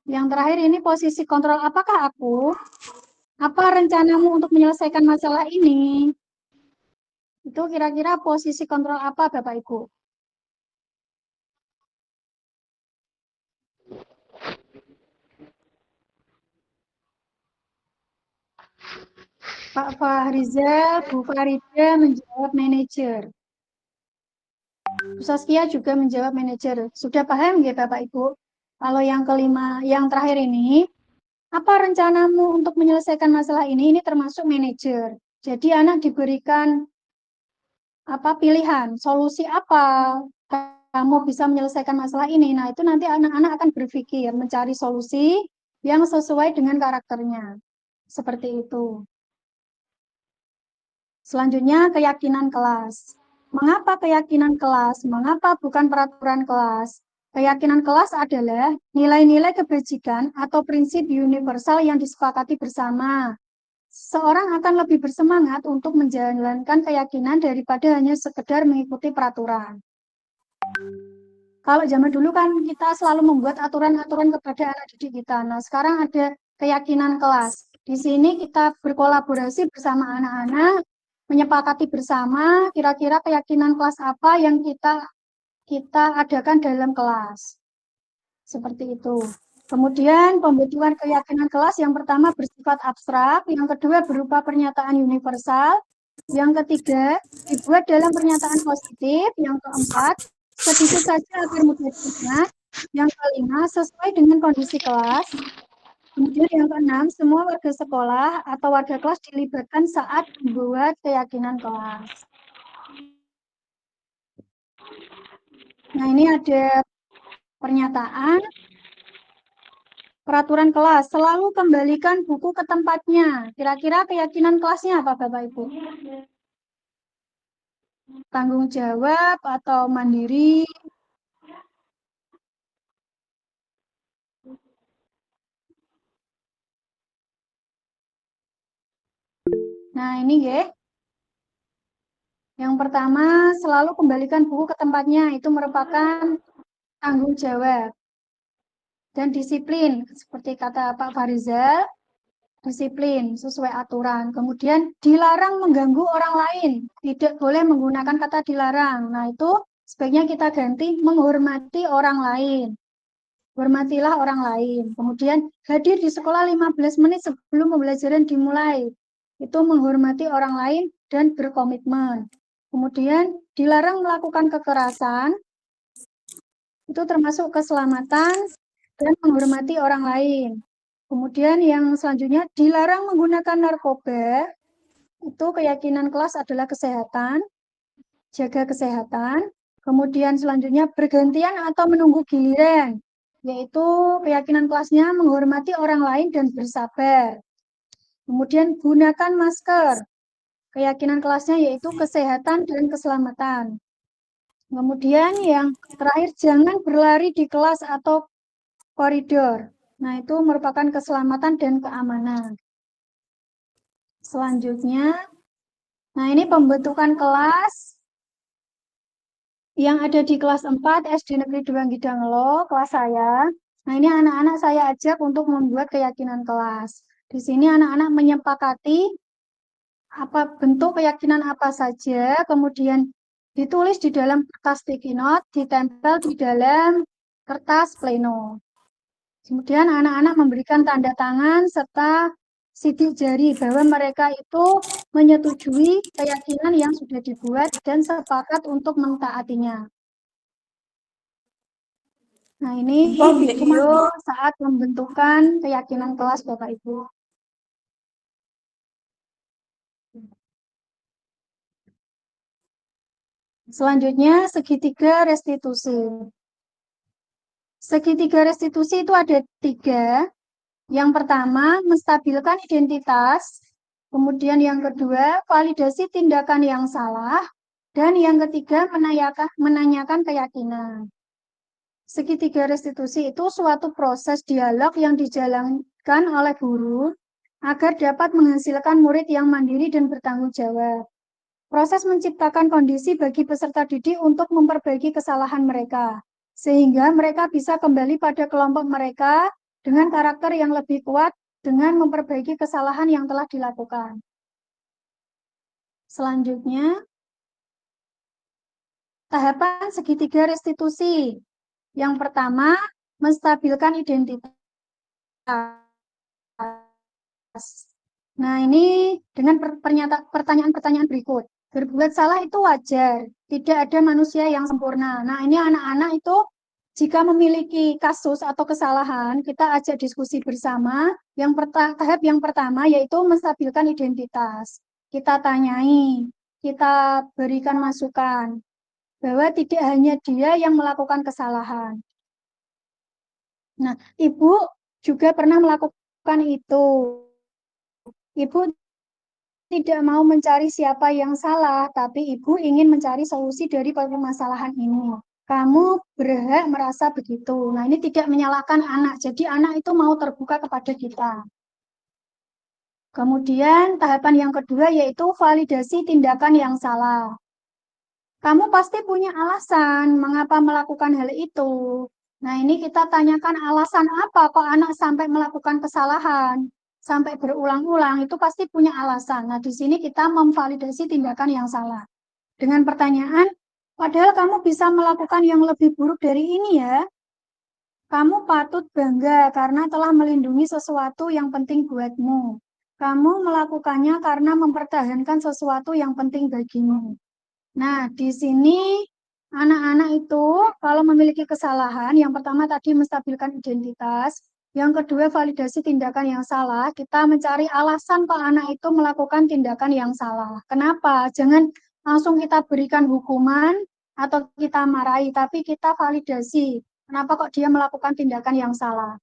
yang terakhir ini posisi kontrol apakah aku? Apa rencanamu untuk menyelesaikan masalah ini? Itu kira-kira posisi kontrol apa Bapak Ibu? Pak Fahrizal, Bu Farida menjawab manajer. Bu Saskia juga menjawab manajer. Sudah paham ya Bapak Ibu? Kalau yang kelima, yang terakhir ini, apa rencanamu untuk menyelesaikan masalah ini? Ini termasuk manajer. Jadi anak diberikan apa pilihan, solusi apa kamu bisa menyelesaikan masalah ini. Nah, itu nanti anak-anak akan berpikir mencari solusi yang sesuai dengan karakternya. Seperti itu. Selanjutnya, keyakinan kelas. Mengapa keyakinan kelas? Mengapa bukan peraturan kelas? Keyakinan kelas adalah nilai-nilai kebajikan atau prinsip universal yang disepakati bersama. Seorang akan lebih bersemangat untuk menjalankan keyakinan daripada hanya sekedar mengikuti peraturan. Kalau zaman dulu kan kita selalu membuat aturan-aturan kepada anak didik kita. Nah, sekarang ada keyakinan kelas. Di sini kita berkolaborasi bersama anak-anak, menyepakati bersama kira-kira keyakinan kelas apa yang kita adakan dalam kelas. Seperti itu. Kemudian pembentukan keyakinan kelas yang pertama bersifat abstrak, yang kedua berupa pernyataan universal, yang ketiga dibuat dalam pernyataan positif, yang keempat sedikit saja agar mudah diingat, yang kelima sesuai dengan kondisi kelas, kemudian yang keenam semua warga sekolah atau warga kelas dilibatkan saat membuat keyakinan kelas. Nah, ini ada pernyataan. Peraturan kelas, selalu kembalikan buku ke tempatnya. Kira-kira keyakinan kelasnya apa, Bapak Ibu? Tanggung jawab atau mandiri? Nah, ini ya. Yang pertama, selalu kembalikan buku ke tempatnya. Itu merupakan tanggung jawab. Dan disiplin, seperti kata Pak Farizal, disiplin sesuai aturan. Kemudian dilarang mengganggu orang lain, tidak boleh menggunakan kata dilarang. Nah, itu sebaiknya kita ganti menghormati orang lain. Hormatilah orang lain. Kemudian hadir di sekolah 15 menit sebelum pembelajaran dimulai. Itu menghormati orang lain dan berkomitmen. Kemudian dilarang melakukan kekerasan. Itu termasuk keselamatan dan menghormati orang lain. Kemudian yang selanjutnya dilarang menggunakan narkoba. Itu keyakinan kelas adalah kesehatan, jaga kesehatan. Kemudian selanjutnya bergantian atau menunggu giliran, yaitu keyakinan kelasnya menghormati orang lain dan bersabar. Kemudian gunakan masker. Keyakinan kelasnya yaitu kesehatan dan keselamatan. Kemudian yang terakhir jangan berlari di kelas atau koridor. Nah, itu merupakan keselamatan dan keamanan. Selanjutnya, nah ini pembentukan kelas yang ada di kelas 4 SD Negeri 2 Gidanglo, kelas saya. Nah, ini anak-anak saya ajak untuk membuat keyakinan kelas. Di sini anak-anak menyepakati apa bentuk keyakinan apa saja, kemudian ditulis di dalam kertas sticky note, ditempel di dalam kertas pleno. Kemudian anak-anak memberikan tanda tangan serta sidik jari bahwa mereka itu menyetujui keyakinan yang sudah dibuat dan sepakat untuk mentaatinya. Nah, ini video saat pembentukan keyakinan kelas Bapak Ibu. Selanjutnya, segitiga restitusi. Segitiga restitusi itu ada 3. Yang pertama, menstabilkan identitas. Kemudian yang kedua, validasi tindakan yang salah. Dan yang ketiga, menanyakan keyakinan. Segitiga restitusi itu suatu proses dialog yang dijalankan oleh guru agar dapat menghasilkan murid yang mandiri dan bertanggung jawab. Proses menciptakan kondisi bagi peserta didik untuk memperbaiki kesalahan mereka, sehingga mereka bisa kembali pada kelompok mereka dengan karakter yang lebih kuat dengan memperbaiki kesalahan yang telah dilakukan. Selanjutnya, tahapan segitiga restitusi. Yang pertama, menstabilkan identitas. Nah, ini dengan pertanyaan-pertanyaan berikut. Berbuat salah itu wajar, tidak ada manusia yang sempurna. Nah, ini anak-anak itu jika memiliki kasus atau kesalahan, kita ajak diskusi bersama. Tahap yang pertama yaitu menstabilkan identitas. Kita tanyai, kita berikan masukan bahwa tidak hanya dia yang melakukan kesalahan. Nah, ibu juga pernah melakukan itu. Ibu tidak mau mencari siapa yang salah, tapi ibu ingin mencari solusi dari permasalahan ini. Kamu berhak merasa begitu. Nah, ini tidak menyalahkan anak. Jadi anak itu mau terbuka kepada kita. Kemudian tahapan yang kedua yaitu validasi tindakan yang salah. Kamu pasti punya alasan mengapa melakukan hal itu. Nah, ini kita tanyakan alasan apa kok anak sampai melakukan kesalahan, sampai berulang-ulang, itu pasti punya alasan. Nah, di sini kita memvalidasi tindakan yang salah. Dengan pertanyaan, padahal kamu bisa melakukan yang lebih buruk dari ini ya. Kamu patut bangga karena telah melindungi sesuatu yang penting buatmu. Kamu melakukannya karena mempertahankan sesuatu yang penting bagimu. Nah, di sini anak-anak itu kalau memiliki kesalahan, yang pertama tadi menstabilkan identitas, yang kedua validasi tindakan yang salah, kita mencari alasan kok anak itu melakukan tindakan yang salah. Kenapa? Jangan langsung kita berikan hukuman atau kita marahi, tapi kita validasi. Kenapa kok dia melakukan tindakan yang salah?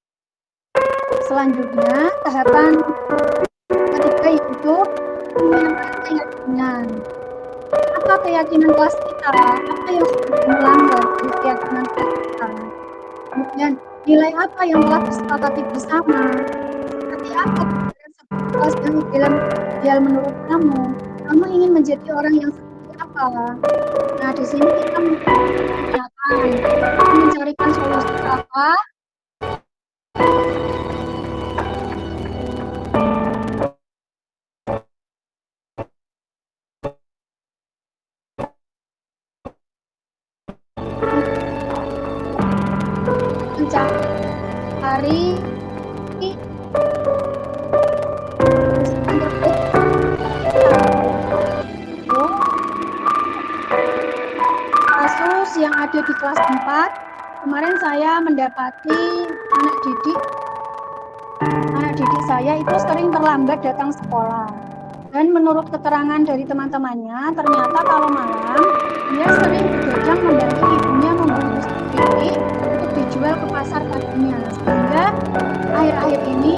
Selanjutnya, tahapan ketiga yaitu menyampaikan keyakinan. Apa keyakinan kelas kita? Apa yang sudah melanggar dari keyakinan kelas kita? Kemudian nilai apa yang telah disepakati bersama? Seperti apa pikiran sebuah kelas yang ideal menurut kamu? Kamu ingin menjadi orang yang seperti apa? Nah, di sini kita menanyakan, kita mencarikan solusi apa? Mencari kasus yang ada di kelas 4. Kemarin saya mendapati anak didik saya itu sering terlambat datang sekolah. Dan menurut keterangan dari teman-temannya, ternyata kalau malam dia sering begadang membantu ibunya membungkus keripik untuk dijual ke pasar paginya. Sehingga akhir-akhir ini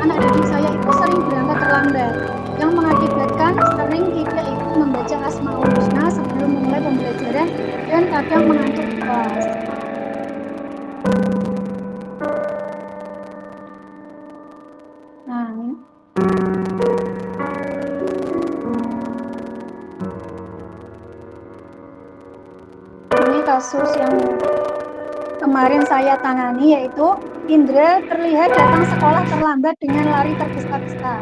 anak didik saya itu sering berangkat terlambat, yang mengakibatkan sering tidak ikut membaca Asmaul Husna sebelum memulai pembelajaran dan kadang mengantuk di kelas. Nah, ini kasus yang kemarin saya tangani, yaitu Indra terlihat datang sekolah terlambat dengan lari tergesa-gesa.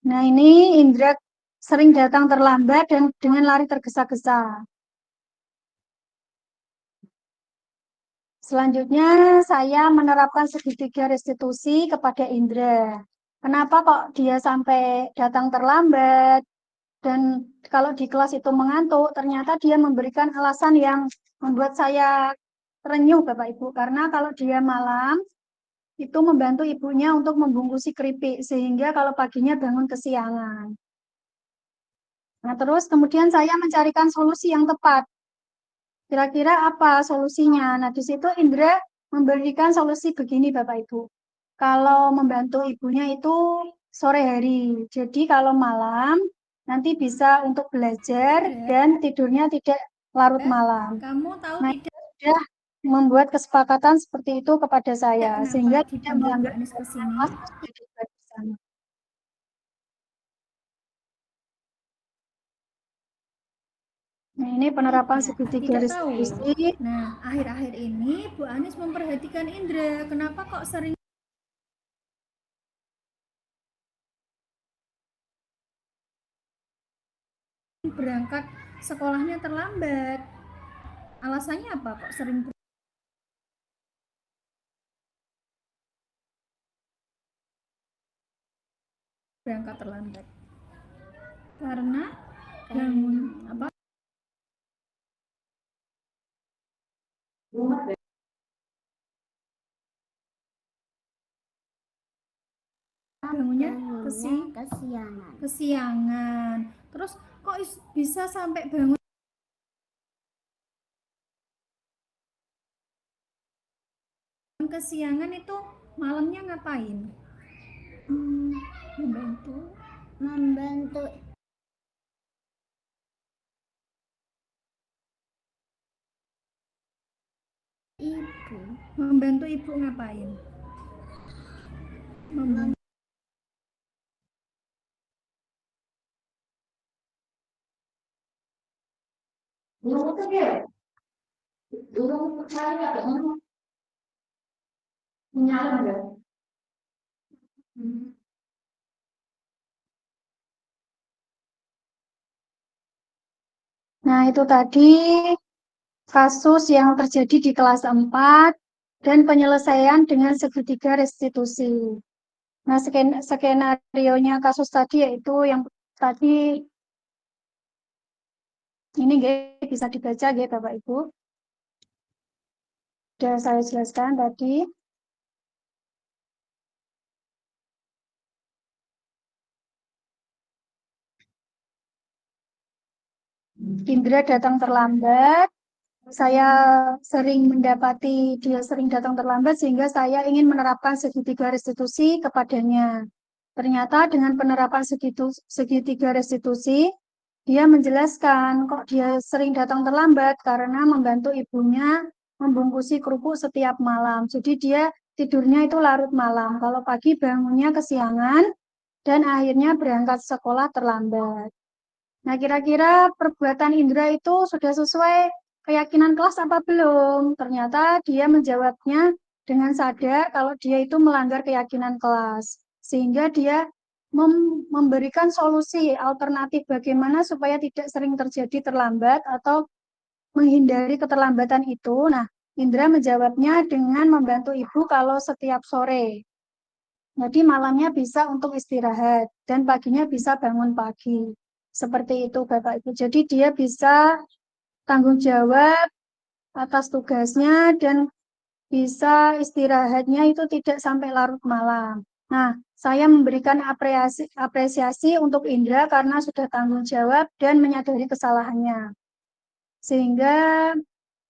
Nah, ini Indra sering datang terlambat dan dengan lari tergesa-gesa. Selanjutnya, saya menerapkan segitiga restitusi kepada Indra. Kenapa kok dia sampai datang terlambat? Dan kalau di kelas itu mengantuk, ternyata dia memberikan alasan yang membuat saya terenyuh, Bapak Ibu. Karena kalau dia malam, itu membantu ibunya untuk membungkusi keripik, sehingga kalau paginya bangun kesiangan. Nah, terus kemudian saya mencarikan solusi yang tepat. Kira-kira apa solusinya? Nah, di situ Indra memberikan solusi begini Bapak Ibu. Kalau membantu ibunya itu sore hari. Jadi kalau malam nanti bisa untuk belajar dan tidurnya tidak larut malam. Kamu tahu Nah, tidak sudah membuat kesepakatan seperti itu kepada saya sehingga kenapa tidak dipanggil melanggar Bu Anies ke sini? kelas jadi bersama. Nah, ini penerapan segitiga Tidak tahu. restitusi. Nah, akhir-akhir ini Bu Anies memperhatikan Indra. Kenapa kok sering berangkat sekolahnya terlambat? Alasannya apa kok sering berangkat terlambat? Karena bangun apa? Bangunnya kesiangan. Terus kok bisa sampai bangun kesiangan itu malamnya ngapain? Membantu ibu. Membantu ibu ngapain? Membantu Nah, itu tadi kasus yang terjadi di kelas 4 dan penyelesaian dengan segitiga restitusi. Nah, skenario-nya kasus tadi yaitu yang tadi ini bisa dibaca Bapak Ibu. Sudah saya jelaskan tadi. Indra datang terlambat. Saya sering mendapati dia sering datang terlambat sehingga saya ingin menerapkan segitiga restitusi kepadanya. Ternyata dengan penerapan segitiga restitusi, dia menjelaskan kok dia sering datang terlambat karena membantu ibunya membungkusi kerupuk setiap malam. Jadi dia tidurnya itu larut malam. Kalau pagi bangunnya kesiangan dan akhirnya berangkat sekolah terlambat. Nah, kira-kira perbuatan Indra itu sudah sesuai keyakinan kelas apa belum? Ternyata dia menjawabnya dengan sadar kalau dia itu melanggar keyakinan kelas. Sehingga dia memberikan solusi alternatif bagaimana supaya tidak sering terjadi terlambat atau menghindari keterlambatan itu. Nah, Indra menjawabnya dengan membantu ibu kalau setiap sore. Jadi malamnya bisa untuk istirahat dan paginya bisa bangun pagi. Seperti itu Bapak Ibu. Jadi dia bisa tanggung jawab atas tugasnya dan bisa istirahatnya itu tidak sampai larut malam. Nah, saya memberikan apresiasi untuk Indra karena sudah tanggung jawab dan menyadari kesalahannya. Sehingga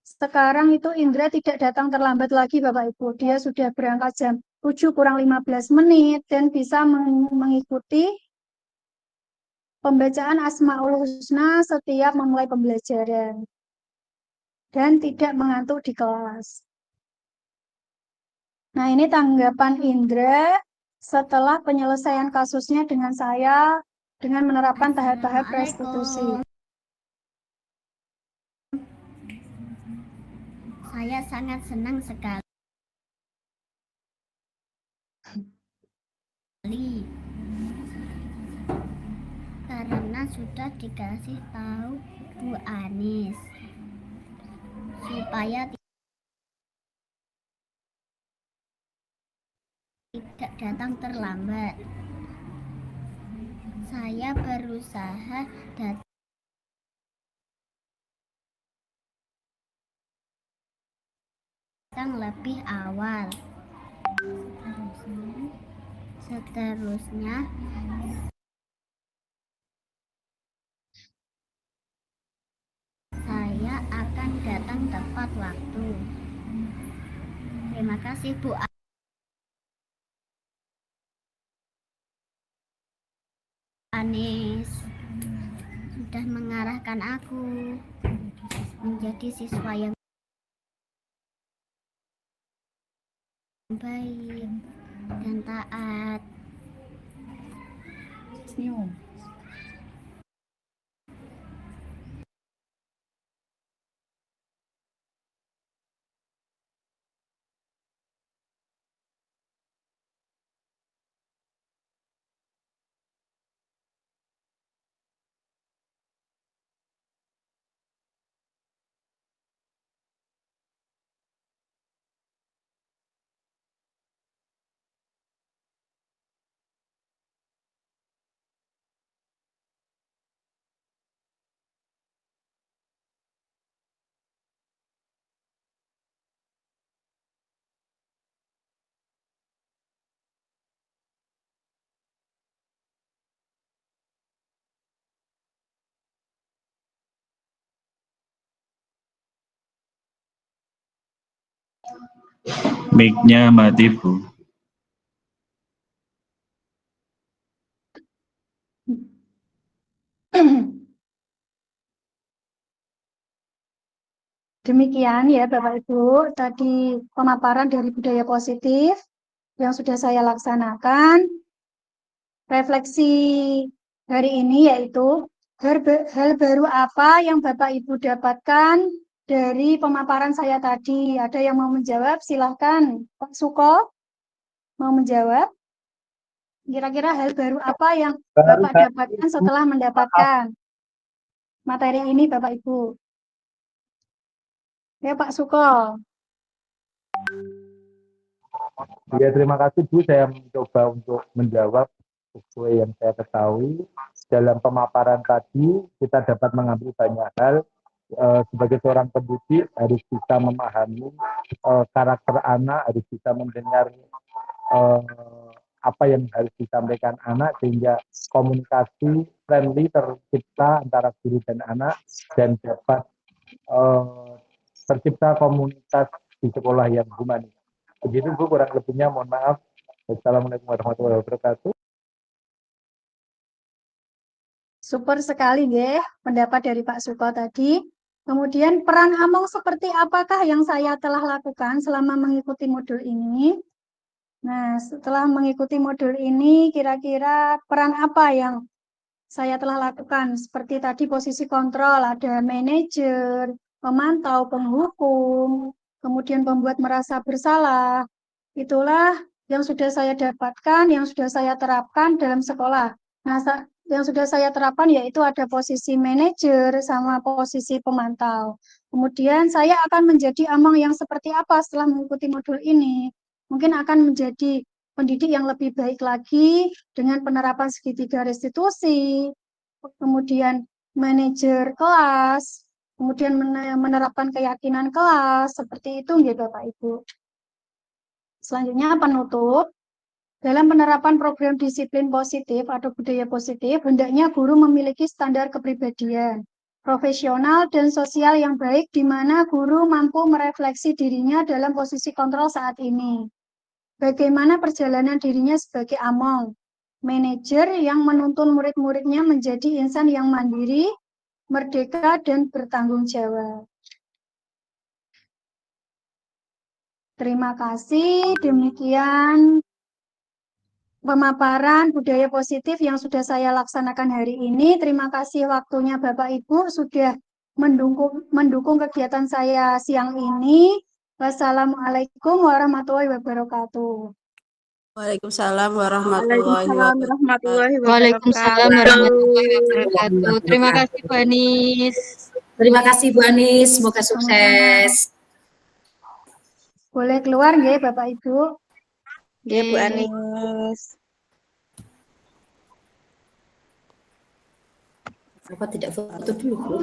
sekarang itu Indra tidak datang terlambat lagi Bapak Ibu. Dia sudah berangkat jam 7 kurang 15 menit dan bisa mengikuti pembacaan Asmaul Husna setiap memulai pembelajaran dan tidak mengantuk di kelas. Nah, ini tanggapan Indra setelah penyelesaian kasusnya dengan saya dengan menerapkan tahap-tahap restitusi. Saya sangat senang sekali karena sudah dikasih tahu Bu Anies supaya tidak datang terlambat. Saya berusaha datang lebih awal. Seterusnya saya akan datang tepat waktu. Terima kasih Bu Anis sudah mengarahkan aku menjadi siswa yang baik dan taat. Mic-nya mati, Bu. Demikian ya Bapak Ibu, tadi pemaparan dari budaya positif yang sudah saya laksanakan. Refleksi hari ini yaitu hal baru apa yang Bapak Ibu dapatkan dari pemaparan saya tadi. Ada yang mau menjawab? Silahkan Pak Suko mau menjawab. Kira-kira hal baru apa yang Bapak dapatkan setelah mendapatkan materi ini Bapak Ibu? Ya Pak Suko. Ya, terima kasih Bu. Saya mencoba untuk menjawab sesuai yang saya ketahui. Dalam pemaparan tadi, kita dapat mengambil banyak hal. Sebagai seorang pendidik, harus bisa memahami karakter anak, harus bisa mendengar apa yang harus disampaikan anak, sehingga komunikasi friendly tercipta antara guru dan anak, dan dapat tercipta komunitas di sekolah yang humanis. Begitu Bu, kurang lebihnya mohon maaf. Assalamualaikum warahmatullahi wabarakatuh. Super sekali ya pendapat dari Pak Suko tadi. Kemudian peran Among seperti apakah yang saya telah lakukan selama mengikuti modul ini? Nah, setelah mengikuti modul ini, kira-kira peran apa yang saya telah lakukan? Seperti tadi posisi kontrol, ada manajer, pemantau, penghukum, kemudian pembuat merasa bersalah. Itulah yang sudah saya dapatkan, yang sudah saya terapkan dalam sekolah. Nah, yang sudah saya terapkan yaitu ada posisi manajer sama posisi pemantau. Kemudian saya akan menjadi Among yang seperti apa setelah mengikuti modul ini. Mungkin akan menjadi pendidik yang lebih baik lagi dengan penerapan segitiga restitusi, kemudian manajer kelas, kemudian menerapkan keyakinan kelas, seperti itu ya Bapak Ibu. Selanjutnya penutup. Dalam penerapan program disiplin positif atau budaya positif, hendaknya guru memiliki standar kepribadian, profesional dan sosial yang baik di mana guru mampu merefleksi dirinya dalam posisi kontrol saat ini. Bagaimana perjalanan dirinya sebagai Among, manajer yang menuntun murid-muridnya menjadi insan yang mandiri, merdeka, dan bertanggung jawab. Terima kasih. Demikian pemaparan budaya positif yang sudah saya laksanakan hari ini. Terima kasih waktunya Bapak Ibu sudah mendukung kegiatan saya siang ini. Wassalamualaikum warahmatullahi wabarakatuh. Waalaikumsalam warahmatullahi wabarakatuh. warahmatullahi Waalaikumsalam warahmatullahi wabarakatuh. Terima kasih Bu Anis. Terima kasih Bu Anis, semoga sukses. Boleh keluar ya Bapak Ibu. Ya Bu Anis. Apa tidak foto dulu Bu?